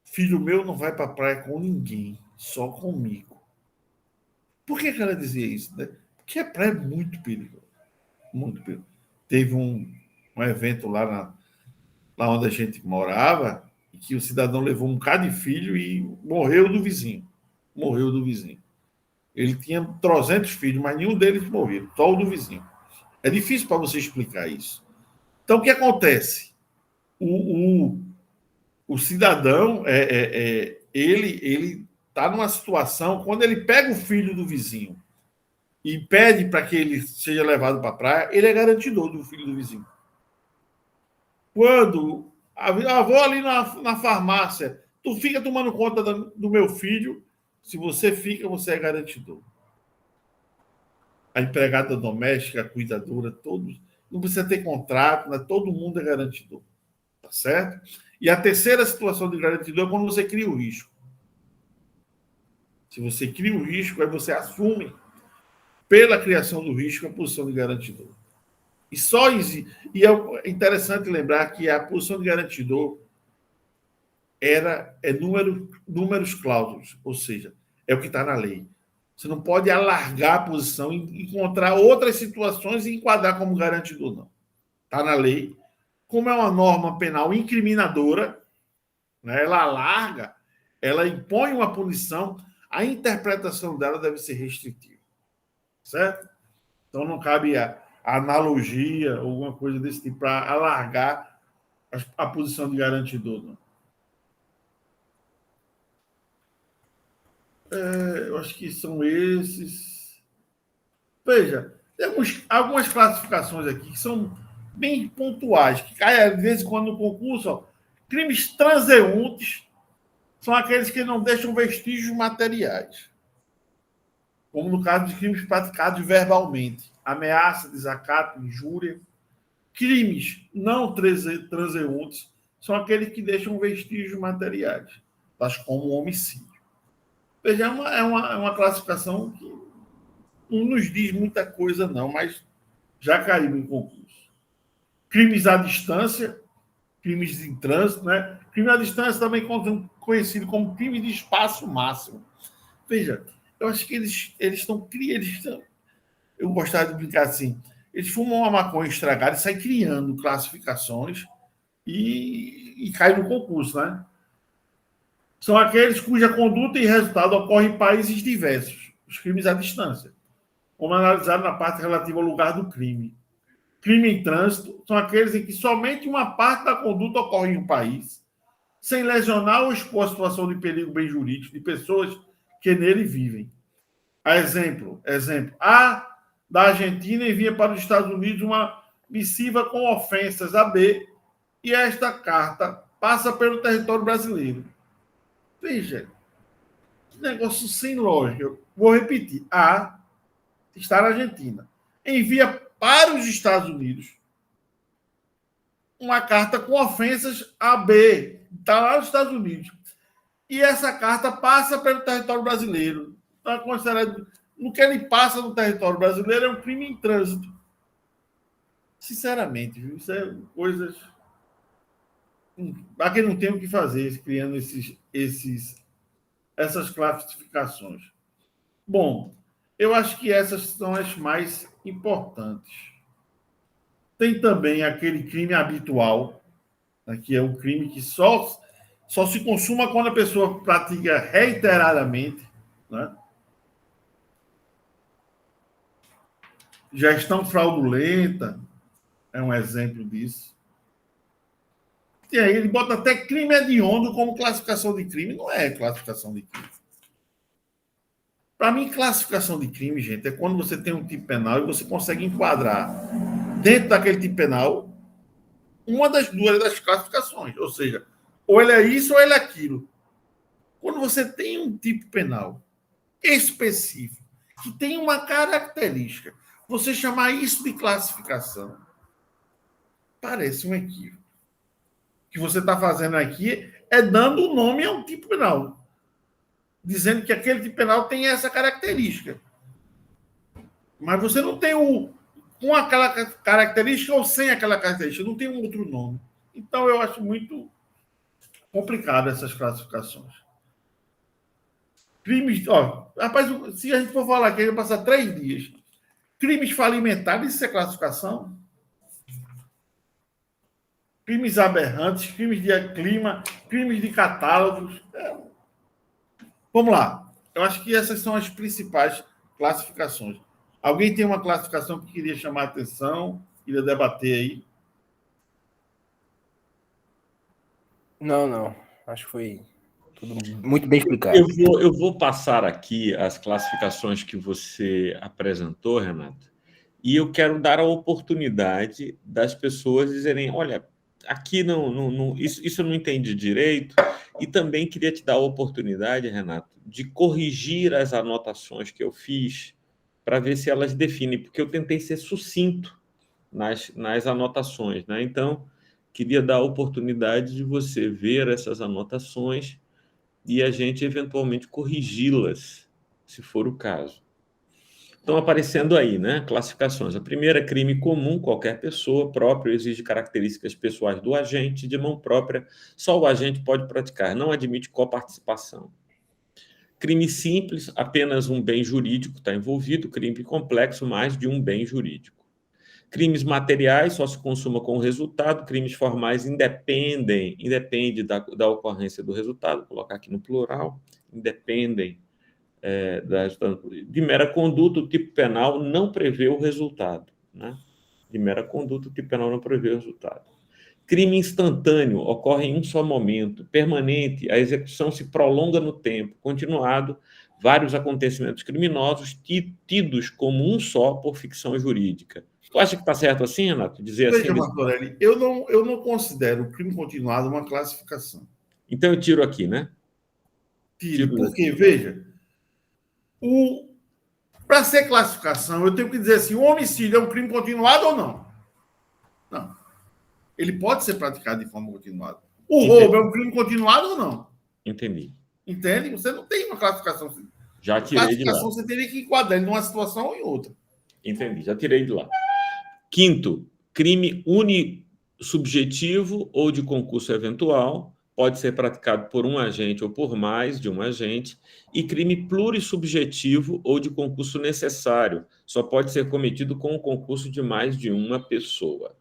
filho meu não vai para a praia com ninguém, só comigo. Por que ela dizia isso? Né? Porque a praia é muito perigosa. Muito perigosa. Teve um evento lá onde a gente morava, e que o cidadão levou um bocado de filho e morreu do vizinho. Morreu do vizinho. Ele tinha 300 filhos, mas nenhum deles morreu, só o do vizinho. É difícil para você explicar isso. Então, o que acontece? O cidadão, ele está numa situação, quando ele pega o filho do vizinho e pede para que ele seja levado para a praia, ele é garantidor do filho do vizinho. Quando vou ali na farmácia, tu fica tomando conta do meu filho, se você fica, você é garantidor. A empregada doméstica, a cuidadora, todos, não precisa ter contrato, né? Todo mundo é garantidor. Tá certo? E a terceira situação de garantidor é quando você cria o risco. Se você cria o risco, aí você assume, pela criação do risco, a posição de garantidor. E é interessante lembrar que a posição de garantidor é números clausos, ou seja, é o que está na lei. Você não pode alargar a posição e encontrar outras situações e enquadrar como garantidor, não. Está na lei. Como é uma norma penal incriminadora, né, ela alarga, ela impõe uma punição a interpretação dela deve ser restritiva, certo? Então não cabe a analogia ou alguma coisa desse tipo para alargar a posição de garantidor, não. Eu acho que são esses. Veja, tem algumas classificações aqui que são bem pontuais, que caem às vezes quando no concurso, ó, crimes transeuntes são aqueles que não deixam vestígios materiais, como no caso de crimes praticados verbalmente, ameaça, desacato, injúria. Crimes não transeuntes são aqueles que deixam vestígios materiais, tais como homicídio. Veja, é uma classificação que não nos diz muita coisa, não, mas já caiu em concurso. Crimes à distância, crimes em trânsito, né? Crime à distância também conhecido como crime de espaço máximo. Veja, eu acho que eles estão. Eu gostaria de brincar assim. Eles fumam uma maconha estragada e saem criando classificações e caem no concurso, né? São aqueles cuja conduta e resultado ocorrem em países diversos, os crimes à distância, como analisado na parte relativa ao lugar do crime. Crime em trânsito são aqueles em que somente uma parte da conduta ocorre em um país, sem lesionar ou expor a situação de perigo bem jurídico de pessoas que nele vivem. Exemplo, A, da Argentina, envia para os Estados Unidos uma missiva com ofensas a B, e esta carta passa pelo território brasileiro. Veja, que negócio sem lógica. Eu vou repetir. A está na Argentina. Envia para os Estados Unidos uma carta com ofensas a B. Está lá nos Estados Unidos. E essa carta passa pelo território brasileiro. Então, considerado, no que ele passa no território brasileiro é um crime em trânsito. Sinceramente, viu? Isso é coisas... Aqui não tem o que fazer criando essas classificações. Bom, eu acho que essas são as mais importantes. Tem também aquele crime habitual, né, que é um crime que só se consuma quando a pessoa pratica reiteradamente, né? Gestão fraudulenta é um exemplo disso. E aí ele bota até crime hediondo como classificação de crime. Não é classificação de crime. Para mim, classificação de crime, gente, é quando você tem um tipo penal e você consegue enquadrar dentro daquele tipo penal uma das duas das classificações. Ou seja, ou ele é isso ou ele é aquilo. Quando você tem um tipo penal específico, que tem uma característica, você chamar isso de classificação, parece um equívoco. O que você está fazendo aqui é dando o nome a um tipo penal, dizendo que aquele tipo penal tem essa característica. Mas você não tem com aquela característica ou sem aquela característica, não tem um outro nome. Então, eu acho muito complicado essas classificações. Crimes... rapaz, se a gente for falar aqui, a gente vai passar 3 dias. Crimes falimentares, isso é classificação? Crimes aberrantes, crimes de clima, crimes de catálogos. Vamos lá. Eu acho que essas são as principais classificações. Alguém tem uma classificação que queria chamar a atenção, queria debater aí? Não. Acho que foi tudo muito bem explicado. Eu vou passar aqui as classificações que você apresentou, Renato, e eu quero dar a oportunidade das pessoas dizerem, olha, aqui isso eu não entendi direito, e também queria te dar a oportunidade, Renato, de corrigir as anotações que eu fiz para ver se elas definem, porque eu tentei ser sucinto nas anotações, né? Então, queria dar a oportunidade de você ver essas anotações e a gente eventualmente corrigi-las, se for o caso. Estão aparecendo aí, né? Classificações. A primeira, crime comum, qualquer pessoa, próprio, exige características pessoais do agente, de mão própria, só o agente pode praticar, não admite coparticipação. Crime simples, apenas um bem jurídico está envolvido, crime complexo, mais de um bem jurídico. Crimes materiais só se consuma com o resultado, crimes formais independe da ocorrência do resultado, vou colocar aqui no plural, independem De mera conduta, o tipo penal não prevê o resultado, né? De mera conduta, o tipo penal não prevê o resultado. Crime instantâneo ocorre em um só momento, permanente, a execução se prolonga no tempo, continuado, vários acontecimentos criminosos tidos como um só por ficção jurídica. Tu acha que está certo assim, Renato? Dizer Veja, assim? Martorelli, eu não considero o crime continuado uma classificação. Então eu tiro aqui, né? Tire, porque, veja, para ser classificação, eu tenho que dizer assim, o homicídio é um crime continuado ou não? Não. Ele pode ser praticado de forma continuada. O roubo é um crime continuado ou não? Entendi. Entende? Você não tem uma classificação. Já tirei de lá. Classificação você teria que enquadrar ele numa situação ou em outra. Entendi, já tirei de lá. Quinto, crime unissubjetivo ou de concurso eventual, pode ser praticado por um agente ou por mais de um agente, e crime plurissubjetivo ou de concurso necessário, só pode ser cometido com o concurso de mais de uma pessoa.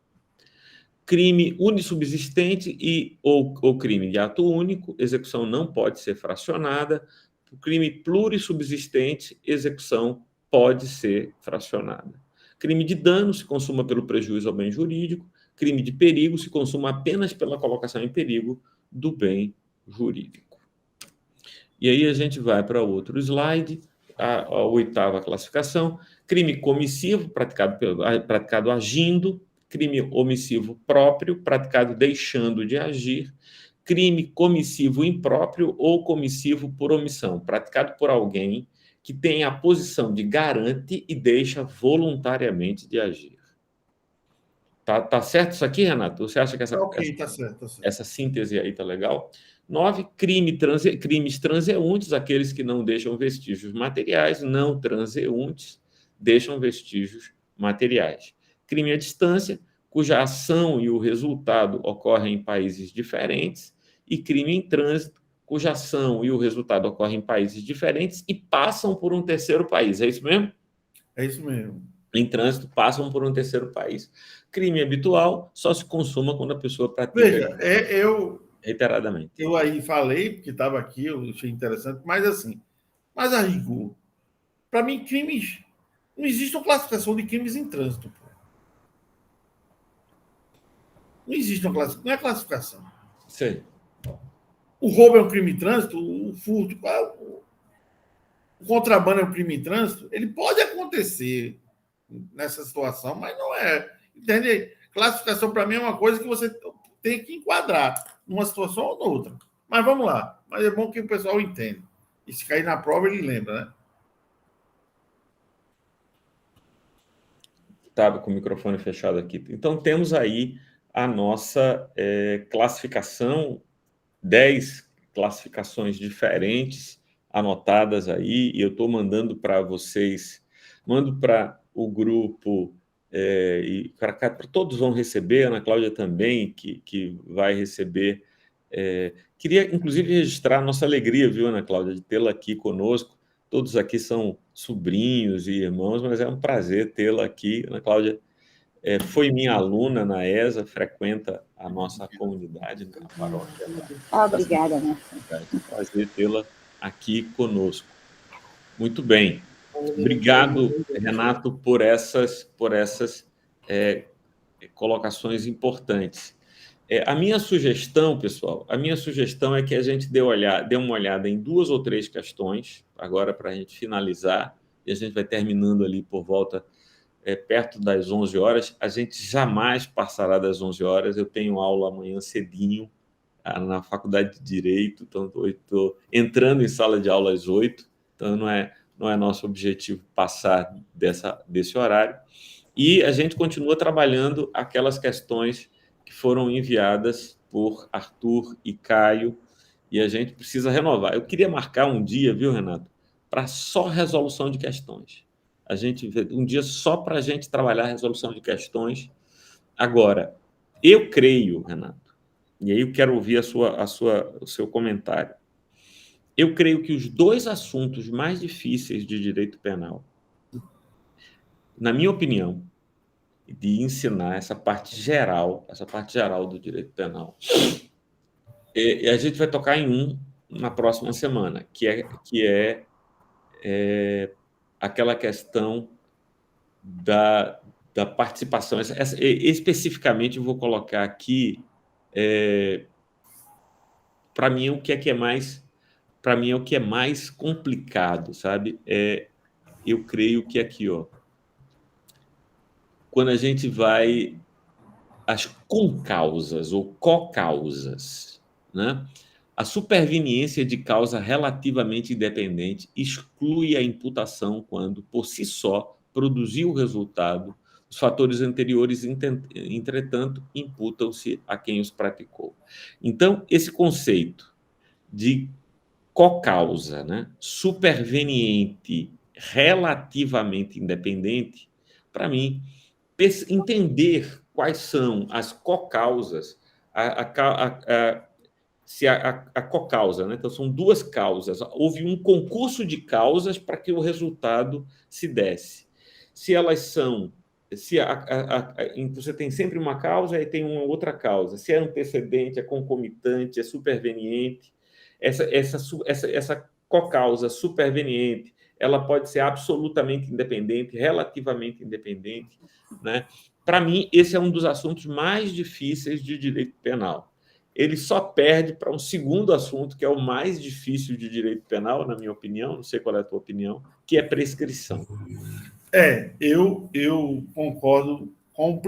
Crime unissubsistente ou crime de ato único, execução não pode ser fracionada. O crime plurissubsistente, execução pode ser fracionada. Crime de dano se consuma pelo prejuízo ao bem jurídico. Crime de perigo se consuma apenas pela colocação em perigo do bem jurídico. E aí a gente vai para outro slide, a oitava classificação. Crime comissivo, praticado agindo. Crime omissivo próprio, praticado deixando de agir. Crime comissivo impróprio ou comissivo por omissão, praticado por alguém que tem a posição de garante e deixa voluntariamente de agir. Tá certo isso aqui, Renato? Você acha que Tá certo. Essa síntese aí tá legal? 9, crimes transeuntes, aqueles que não deixam vestígios materiais, não transeuntes, deixam vestígios materiais. Crime à distância, cuja ação e o resultado ocorrem em países diferentes, e crime em trânsito, cuja ação e o resultado ocorrem em países diferentes e passam por um terceiro país. É isso mesmo? É isso mesmo. Em trânsito, passam por um terceiro país. Crime habitual só se consuma quando a pessoa pratica. Veja, reiteradamente. Eu aí falei, porque estava aqui, eu achei interessante, mas a rigor, para mim, crimes. Não existe uma classificação de crimes em trânsito. Pô. Não existe uma classificação. Não é classificação. Sim. O roubo é um crime em trânsito, o furto, o contrabando é um crime em trânsito. Ele pode acontecer nessa situação, mas não é. Entende? Classificação, para mim, é uma coisa que você tem que enquadrar numa situação ou noutra. Mas vamos lá. Mas é bom que o pessoal entenda. E se cair na prova, ele lembra, né? Estava com o microfone fechado aqui. Então, temos aí a nossa classificação, 10 classificações diferentes anotadas aí, e eu estou mandando para vocês, mando para o grupo, e para todos vão receber, a Ana Cláudia também, que vai receber. Queria, inclusive, registrar a nossa alegria, viu, Ana Cláudia, de tê-la aqui conosco. Todos aqui são sobrinhos e irmãos, mas é um prazer tê-la aqui. Ana Cláudia foi minha aluna na ESA, frequenta a nossa comunidade, na paróquia. Obrigada, né? É um prazer tê-la aqui conosco. Muito bem. Obrigado, Renato, por essas colocações importantes. A minha sugestão, pessoal, é que a gente dê uma olhada em 2 ou 3 questões, agora para a gente finalizar, e a gente vai terminando ali por volta, perto das 11 horas. A gente jamais passará das 11 horas, eu tenho aula amanhã cedinho, na Faculdade de Direito, então estou entrando em sala de aula às 8, então não é nosso objetivo passar desse horário. E a gente continua trabalhando aquelas questões que foram enviadas por Arthur e Caio, e a gente precisa renovar. Eu queria marcar um dia, viu, Renato, para só resolução de questões. Um dia só para a gente trabalhar a resolução de questões. Agora, eu creio, Renato, e aí eu quero ouvir o seu comentário. Eu creio que os 2 assuntos mais difíceis de direito penal, na minha opinião, de ensinar essa parte geral do direito penal, e a gente vai tocar em na próxima semana, que é aquela questão da participação. Especificamente, eu vou colocar aqui, para mim, o que é mais... Para mim, é o que é mais complicado, sabe? Eu creio que aqui, quando a gente vai às concausas ou cocausas, né? A superveniência de causa relativamente independente exclui a imputação quando, por si só, produziu o resultado. Os fatores anteriores, entretanto, imputam-se a quem os praticou. Então, esse conceito de cocausa, né? Superveniente, relativamente independente, para mim, entender quais são as cocausas, a cocausa, né? Então, são duas causas. Houve um concurso de causas para que o resultado se desse. Se elas são... você tem sempre uma causa e tem uma outra causa. Se é antecedente, é concomitante, é superveniente. Essa cocausa superveniente, ela pode ser absolutamente independente, relativamente independente, né? Para mim, esse é um dos assuntos mais difíceis de direito penal. Ele só perde para um segundo assunto, que é o mais difícil de direito penal, na minha opinião, não sei qual é a tua opinião, que é prescrição. Eu concordo com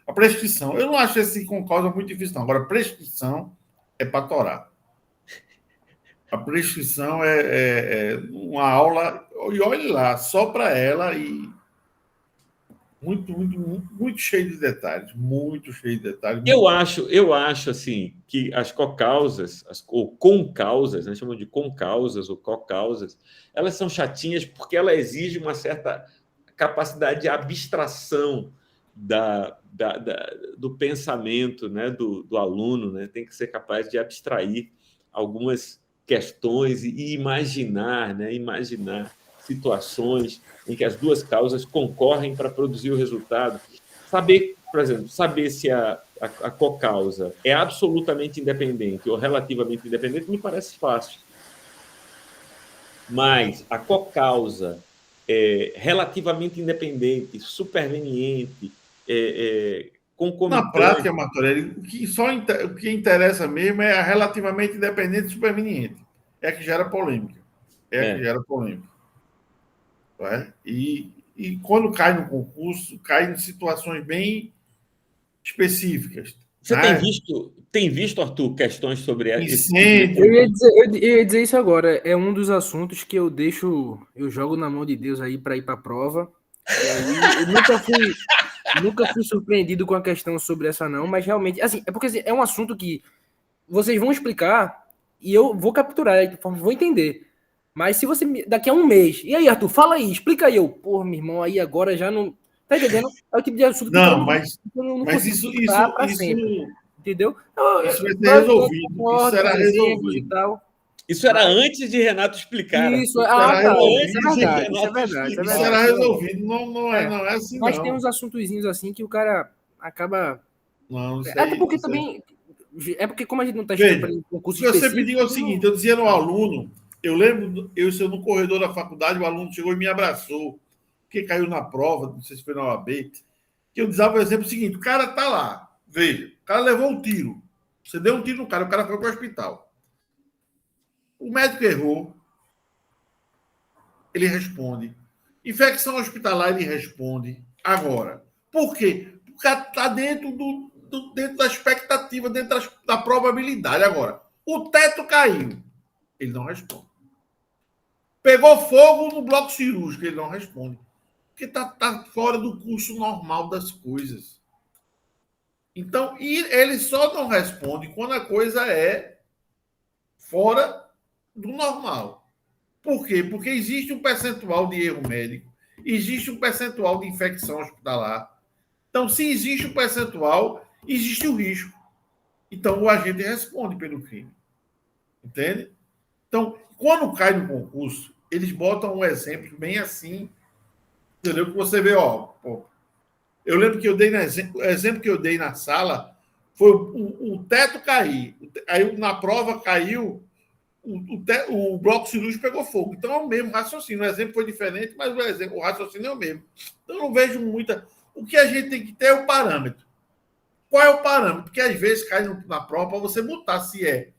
a prescrição. Eu não acho esse com causa muito difícil, não. Agora, prescrição é para torar. A prescrição é uma aula, e olhe lá, só para ela, e muito cheio de detalhes, muito cheio de detalhes. Eu acho assim, que as cocausas, ou concausas, né, chamam de concausas ou cocausas, elas são chatinhas porque ela exige uma certa capacidade de abstração do pensamento, né, do aluno, né? Tem que ser capaz de abstrair algumas questões e imaginar, né? Imaginar situações em que as duas causas concorrem para produzir o resultado. Saber, por exemplo, se a cocausa é absolutamente independente ou relativamente independente me parece fácil. Mas a cocausa relativamente independente, superveniente, concomitante... Na prática, Martorelli, o que interessa mesmo é a relativamente independente e superveniente. É a que gera polêmica. É a que gera polêmica. E quando cai no concurso, cai em situações bem específicas. Você tem visto, Arthur, questões sobre esse incêndio? Eu ia dizer isso agora. É um dos assuntos que eu jogo na mão de Deus aí para ir para a prova. E aí, eu nunca fui surpreendido com a questão sobre essa não, mas realmente, assim, é porque assim, é um assunto que vocês vão explicar e eu vou capturar, vou entender. Mas se você daqui a um mês, e aí, Arthur, fala aí, explica aí. Porra, meu irmão, aí agora já não tá entendendo? É o tipo de assunto que eu não mas consigo isso para sempre. Entendeu? Isso vai ser resolvido. Isso será resolvido. E tal. Isso era antes de Renato explicar. Isso, tá. Isso é verdade. Isso será resolvido. Não é assim, mas não. tem uns assuntozinhos assim que o cara acaba... Não, Até porque também... É porque como a gente não está estudando em concurso específico... Eu sempre digo o seguinte, eu dizia no aluno, eu lembro, eu no corredor da faculdade, o aluno chegou e me abraçou, porque caiu na prova, não sei se foi na OAB, que eu dizia, por exemplo, o seguinte, o cara tá lá, veja, o cara levou um tiro, você deu um tiro no cara, o cara foi para o hospital. O médico errou, ele responde. Infecção hospitalar, ele responde. Agora, por quê? Porque está dentro dentro da expectativa, dentro da probabilidade. Agora, o teto caiu, ele não responde. Pegou fogo no bloco cirúrgico, ele não responde. Porque tá fora do curso normal das coisas. Então, e ele só não responde quando a coisa é fora do normal. Por quê? Porque existe um percentual de erro médico, existe um percentual de infecção hospitalar. Então, se existe um percentual, existe o risco. Então, o agente responde pelo crime. Entende? Então, quando cai no concurso, eles botam um exemplo bem assim, entendeu? Que você vê, eu lembro que eu dei o exemplo que eu dei na sala foi o teto cair. Aí na prova caiu o bloco cirúrgico pegou fogo. Então é o mesmo raciocínio. O exemplo foi diferente, mas o raciocínio é o mesmo. Então eu não vejo muita. O que a gente tem que ter é o parâmetro. Qual é o parâmetro? Porque às vezes cai na prova para você botar se é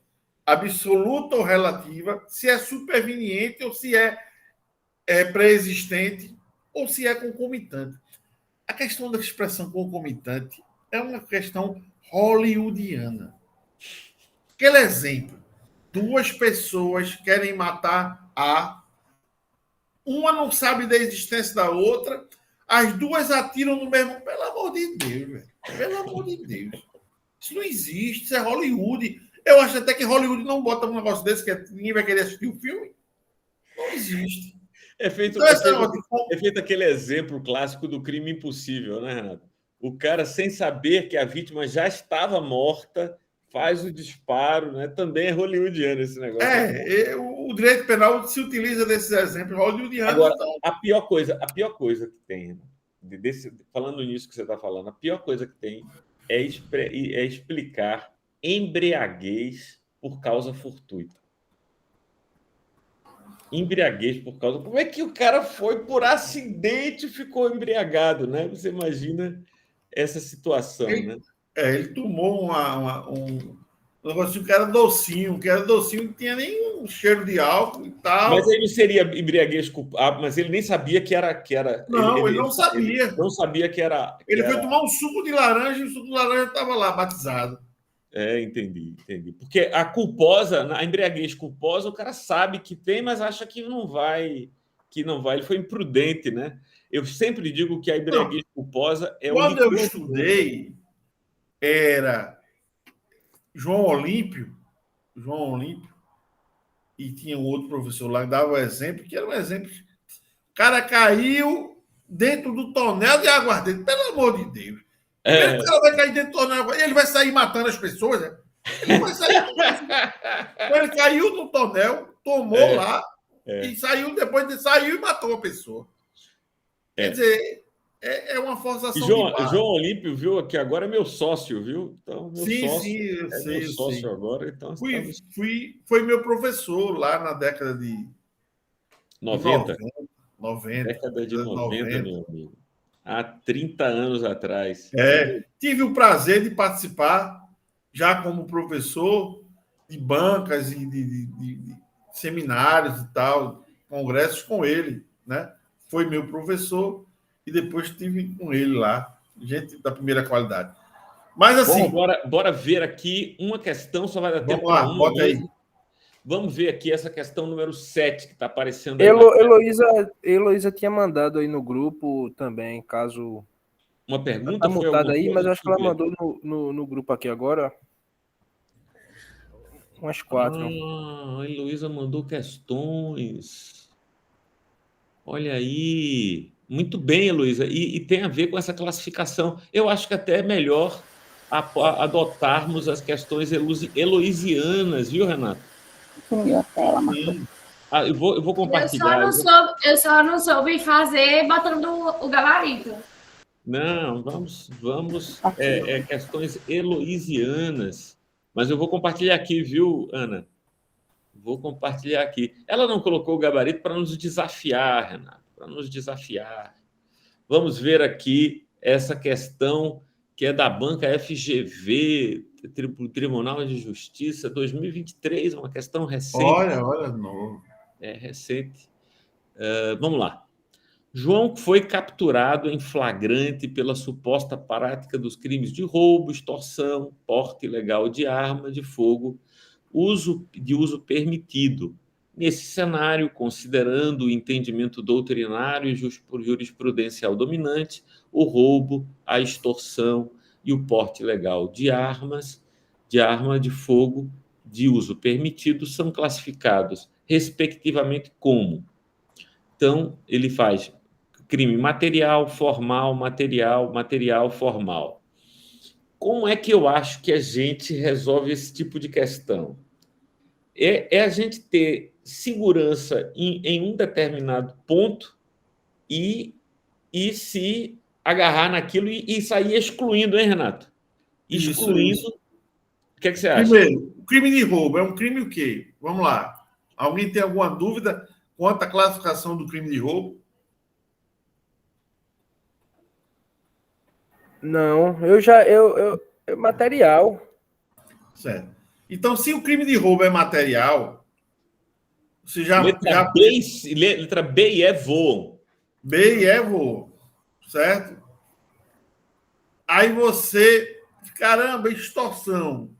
absoluta ou relativa, se é superveniente ou se é pré-existente ou se é concomitante. A questão da expressão concomitante é uma questão hollywoodiana. Aquele exemplo. 2 pessoas querem matar A, uma não sabe da existência da outra, as duas atiram no mesmo. Pelo amor de Deus, velho. Pelo amor de Deus. Isso não existe, isso é Hollywood. Eu acho até que Hollywood não bota um negócio desse que ninguém vai querer assistir o filme. Não existe. É feito, Então, é feito aquele exemplo clássico do crime impossível, né, Renato? O cara, sem saber que a vítima já estava morta, faz o disparo, né? Também é hollywoodiano esse negócio. O direito penal se utiliza desses exemplos hollywoodianos. Agora, então... a pior coisa que tem, falando nisso que você está falando, a pior coisa que tem é explicar embriaguez por causa fortuita. Embriaguez por causa... Como é que o cara foi por acidente e ficou embriagado, né? Você imagina essa situação, né? Ele tomou um negócio que era docinho, não tinha nem um cheiro de álcool e tal. Mas ele seria embriaguez culpado, mas ele nem sabia que era... Não, ele não sabia. Ele não sabia que era... Ele foi tomar um suco de laranja e o suco de laranja estava lá, batizado. Entendi. Porque a embriaguez culposa, o cara sabe que tem, mas acha que não vai. Ele foi imprudente, né? Eu sempre digo que a embriaguez culposa é Quando eu estudei, era João Olímpio, e tinha um outro professor lá que dava um exemplo, que era um exemplo. O cara caiu dentro do tonel de aguardente, pelo amor de Deus. O cara vai cair dentro do tonel, ele vai sair matando as pessoas, né? Ele caiu no tonel, tomou lá e saiu e matou a pessoa. Quer dizer, é uma forçação de barra. João Olímpio, viu, que agora é meu sócio, viu? Então, eu sei. Meu sócio agora. Então, foi meu professor lá na década de 90. 90. Década de 90, meu amigo. Há 30 anos atrás. Tive o prazer de participar, já como professor, de bancas e de seminários e tal, congressos com ele, né? Foi meu professor e depois estive com ele lá, gente da primeira qualidade. Mas assim... Bom, bora ver aqui uma questão, só vai dar tempo para uma. Bota aí. Vamos ver aqui essa questão número 7 que está aparecendo aí. Heloísa tinha mandado aí no grupo também, caso... Uma pergunta tá mutada aí, mas acho que ela mandou no grupo aqui agora. Umas 4. A Heloísa mandou questões. Olha aí. Muito bem, Heloísa. E tem a ver com essa classificação. Eu acho que até é melhor adotarmos as questões heloisianas, viu, Renato? Sumiu a tela, Marcos. Eu vou compartilhar. Eu só não soube fazer botando o gabarito. Não, vamos questões heloisianas. Mas eu vou compartilhar aqui, viu, Ana? Vou compartilhar aqui. Ela não colocou o gabarito para nos desafiar, Renato, para nos desafiar. Vamos ver aqui essa questão que é da banca FGV, Tribunal de Justiça, 2023, uma questão recente. Olha, não. É recente. Vamos lá. João foi capturado em flagrante pela suposta prática dos crimes de roubo, extorsão, porte ilegal de arma de fogo, uso permitido. Nesse cenário, considerando o entendimento doutrinário e jurisprudencial dominante, o roubo, a extorsão e o porte ilegal de arma de fogo de uso permitido são classificados, respectivamente, como. Então, ele faz crime material, formal, material, formal. Como é que eu acho que a gente resolve esse tipo de questão? É a gente ter segurança em um determinado ponto e se agarrar naquilo e sair excluindo, hein, Renato? Excluindo que é que você acha? Primeiro, o crime de roubo é um crime o quê? Vamos lá. Alguém tem alguma dúvida quanto à classificação do crime de roubo? Não, material. Certo. Então, se o crime de roubo é material, você já Letra B e E voam. B e E voam, certo? Aí você, caramba, extorsão.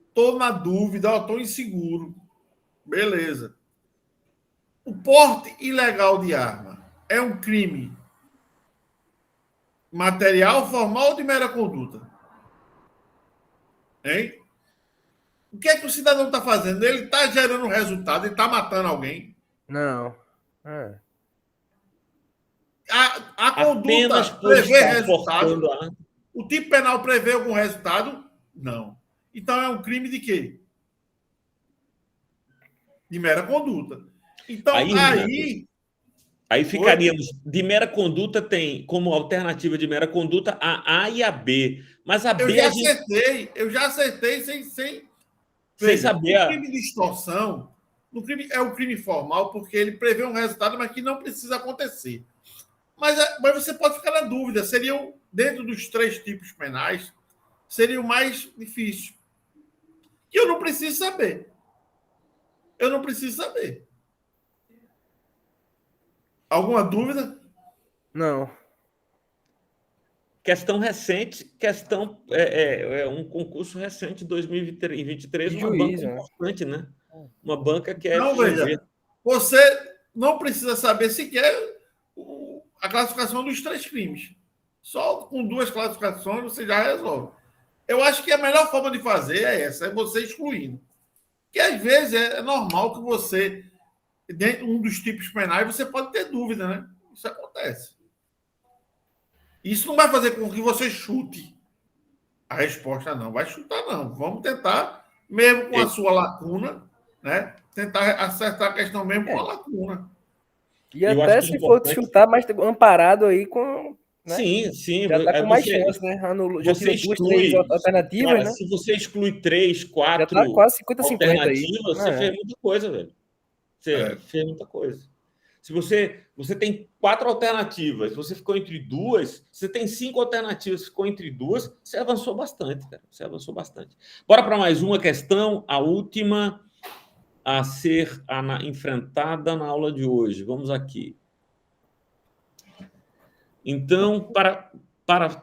Estou na dúvida, estou inseguro. Beleza. O porte ilegal de arma é um crime material, formal ou de mera conduta? Hein? O que é que o cidadão está fazendo? Ele está gerando resultado, ele está matando alguém. Não. A conduta Apenas por prevê estar resultado. forçando a... O tipo penal prevê algum resultado? Não. Então é um crime de quê? De mera conduta. Então, aí ficaríamos... De mera conduta tem como alternativa de mera conduta a e a B. Mas a B... Eu já acertei sem saber. O crime de extorsão é um crime formal porque ele prevê um resultado, mas que não precisa acontecer. Mas você pode ficar na dúvida. Seriam, dentro dos 3 tipos penais, seria o mais difícil. E eu não preciso saber. Alguma dúvida? Não. Questão recente, é um concurso recente de 2023, uma banca importante, né? Uma banca que é... Não, veja, você não precisa saber sequer a classificação dos 3 crimes. Só com 2 classificações você já resolve. Eu acho que a melhor forma de fazer é essa, é você excluindo. Que às vezes é normal que você, dentro de um dos tipos penais, você pode ter dúvida, né? Isso acontece. Isso não vai fazer com que você chute a resposta, não. Vai chutar, não. Vamos tentar, mesmo com a sua lacuna, né? Tentar acertar a questão mesmo com a lacuna. E até se for chutar, mas amparado aí com... Né? Sim. Já está com mais chance, né? Já tirou 2, 3 alternativas, cara, né? Se você exclui 3, 4 já tá quase 50-50 aí. Você fez muita coisa, velho. Você fez muita coisa. Se você tem 4 alternativas, se você ficou entre 2, você tem 5 alternativas, ficou entre 2, você avançou bastante, cara. Você avançou bastante. Bora para mais uma questão, a última a ser enfrentada na aula de hoje. Vamos aqui. Então, tá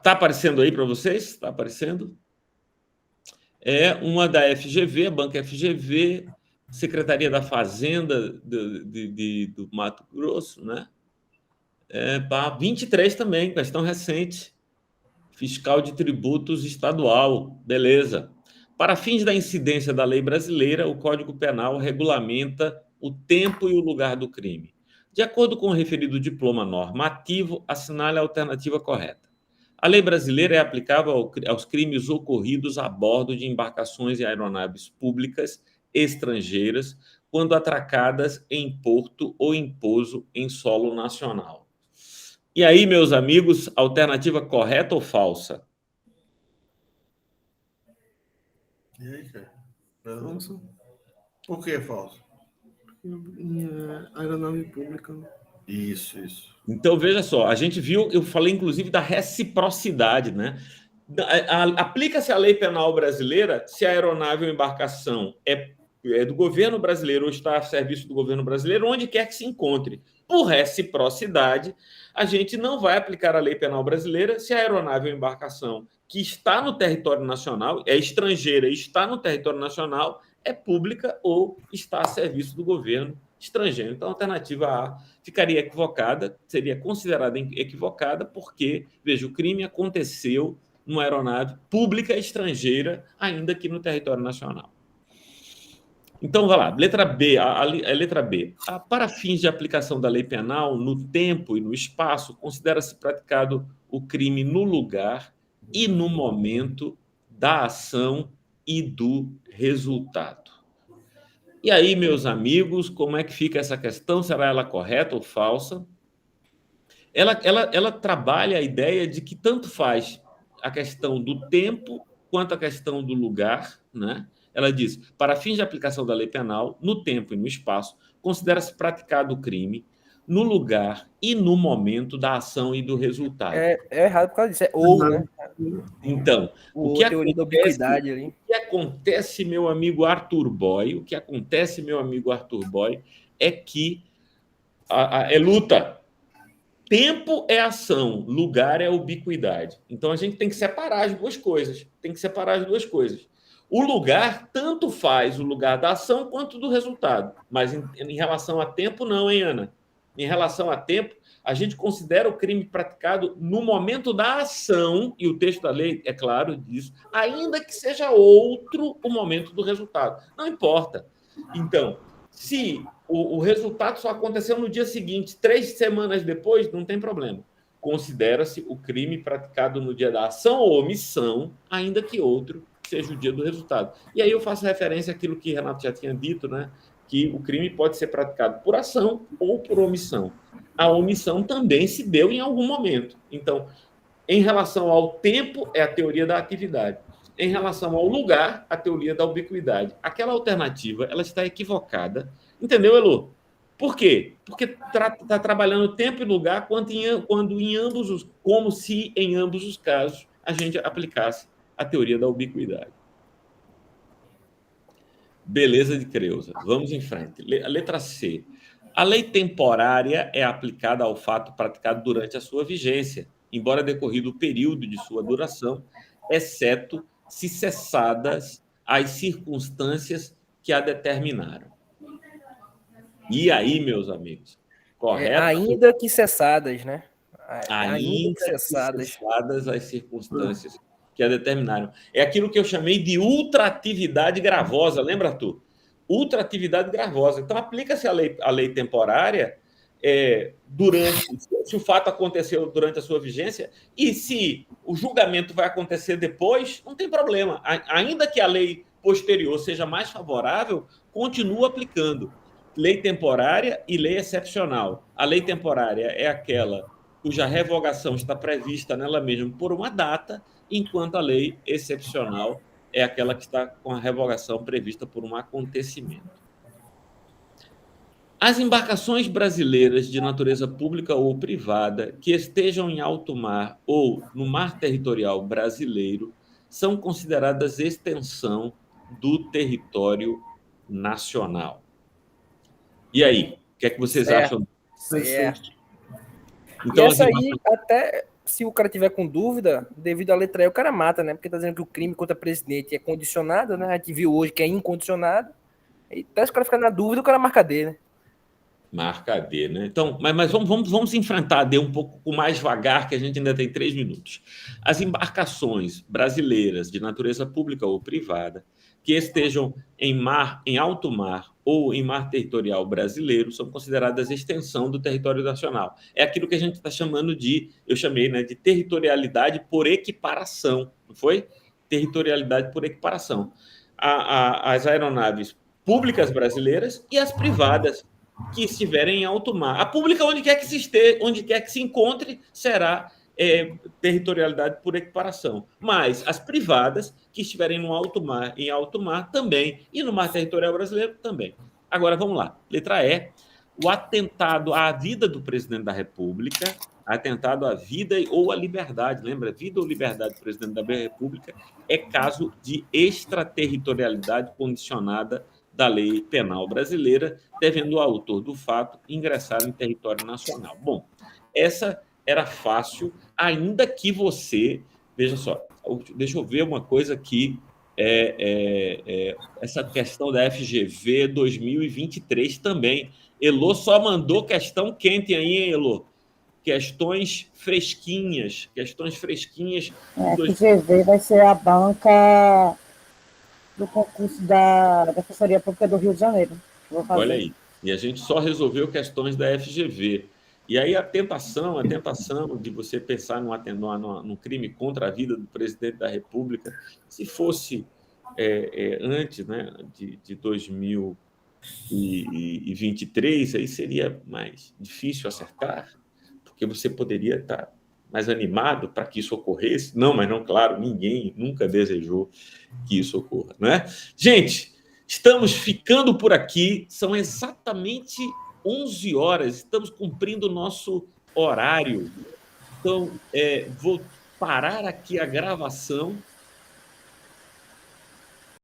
aparecendo aí para vocês? Está aparecendo? É uma da FGV, a Banca FGV, Secretaria da Fazenda do Mato Grosso, né? Para 23 também, questão recente. Fiscal de tributos estadual, beleza. Para fins da incidência da lei brasileira, o Código Penal regulamenta o tempo e o lugar do crime. De acordo com o referido diploma normativo, assinale a alternativa correta. A lei brasileira é aplicável aos crimes ocorridos a bordo de embarcações e aeronaves públicas estrangeiras, quando atracadas em porto ou em pouso em solo nacional. E aí, meus amigos, alternativa correta ou falsa? E aí, cara? Falso. Por que falso? Aeronave pública. Isso. Então, veja só, a gente viu, eu falei inclusive da reciprocidade, né? Aplica-se a lei penal brasileira se a aeronave ou embarcação é do governo brasileiro ou está a serviço do governo brasileiro, onde quer que se encontre. Por reciprocidade, a gente não vai aplicar a lei penal brasileira se a aeronave ou embarcação que está no território nacional, é estrangeira e está no território nacional, é pública ou está a serviço do governo estrangeiro. Então, a alternativa A ficaria equivocada, seria considerada equivocada, porque, veja, o crime aconteceu numa aeronave pública estrangeira, ainda que no território nacional. Então, vai lá, letra B, a letra B. Para fins de aplicação da lei penal, no tempo e no espaço, considera-se praticado o crime no lugar e no momento da ação e do resultado. E aí, meus amigos, como é que fica essa questão? Será ela correta ou falsa? Ela trabalha a ideia de que tanto faz a questão do tempo quanto à questão do lugar, né? Ela diz: para fins de aplicação da lei penal, no tempo e no espaço, considera-se praticado o crime no lugar e no momento da ação e do resultado. É errado por causa disso. É ou, né? Então, A teoria da ubiquidade ali. o que acontece, meu amigo Arthur Boy, é que é luta. Tempo é ação, lugar é ubiquidade. Então a gente tem que separar as duas coisas. O lugar tanto faz o lugar da ação quanto do resultado. Mas em relação a tempo, não, hein, Ana? Em relação a tempo, a gente considera o crime praticado no momento da ação, e o texto da lei é claro disso, ainda que seja outro o momento do resultado. Não importa. Então, se o resultado só aconteceu no dia seguinte, 3 semanas depois, não tem problema. Considera-se o crime praticado no dia da ação ou omissão, ainda que outro seja o dia do resultado. E aí eu faço referência àquilo que Renato já tinha dito, né? Que o crime pode ser praticado por ação ou por omissão. A omissão também se deu em algum momento. Então, em relação ao tempo, é a teoria da atividade. Em relação ao lugar, a teoria da ubiquidade. Aquela alternativa, ela está equivocada. Entendeu, Elô? Por quê? Porque está trabalhando tempo e lugar como se em ambos os casos a gente aplicasse a teoria da ubiquidade. Beleza de Creuza. Vamos em frente. A letra C. A lei temporária é aplicada ao fato praticado durante a sua vigência, embora decorrido o período de sua duração, exceto se cessadas as circunstâncias que a determinaram. E aí, meus amigos? Correto? Ainda que cessadas, né? Ainda que cessadas as circunstâncias que a determinaram. É aquilo que eu chamei de ultratividade gravosa, lembra, Arthur? Ultratividade gravosa. Então, aplica-se a lei temporária se o fato aconteceu durante a sua vigência, e se o julgamento vai acontecer depois, não tem problema. Ainda que a lei posterior seja mais favorável, continua aplicando. Lei temporária e lei excepcional. A lei temporária é aquela cuja revogação está prevista nela mesma por uma data, enquanto a lei excepcional é aquela que está com a revogação prevista por um acontecimento. As embarcações brasileiras de natureza pública ou privada que estejam em alto mar ou no mar territorial brasileiro são consideradas extensão do território nacional. E aí, o que é que vocês acham? Certo. Então, e essa aí, até se o cara tiver com dúvida, devido à letra E, o cara mata, né? Porque tá dizendo que o crime contra presidente é condicionado, né? A gente viu hoje que é incondicionado. E até se o cara ficar na dúvida, o cara marca D, né? Marca D, né? Então, mas vamos enfrentar a D um pouco com mais vagar, que a gente ainda tem 3 minutos. As embarcações brasileiras de natureza pública ou privada que estejam em alto mar ou em mar territorial brasileiro são consideradas extensão do território nacional. É aquilo que a gente está chamando eu chamei, né, de territorialidade por equiparação, não foi? Territorialidade por equiparação. As aeronaves públicas brasileiras e as privadas que estiverem em alto mar. A pública, onde quer que se encontre, será territorialidade por equiparação. Mas as privadas, que estiverem em alto mar também, e no mar territorial brasileiro também. Agora, vamos lá. Letra E. O atentado à vida do presidente da República, atentado à vida ou à liberdade, lembra? Vida ou liberdade do presidente da República é caso de extraterritorialidade condicionada da lei penal brasileira, devendo o autor do fato ingressar em território nacional. Bom, essa era fácil, ainda que você... Veja só, deixa eu ver uma coisa aqui, essa questão da FGV 2023 também. Elô só mandou questão quente aí, hein, Elô? Questões fresquinhas. A FGV vai ser a banca do concurso da Defensoria Pública do Rio de Janeiro. Vou fazer. Olha aí. E a gente só resolveu questões da FGV. E aí a tentação de você pensar num crime contra a vida do presidente da República, se fosse antes, né, de 2023, aí seria mais difícil acertar, porque você poderia estar mais animado para que isso ocorresse? Não, mas não, claro, ninguém nunca desejou que isso ocorra, não é? Gente, estamos ficando por aqui, são exatamente 11 horas, estamos cumprindo o nosso horário. Então, vou parar aqui a gravação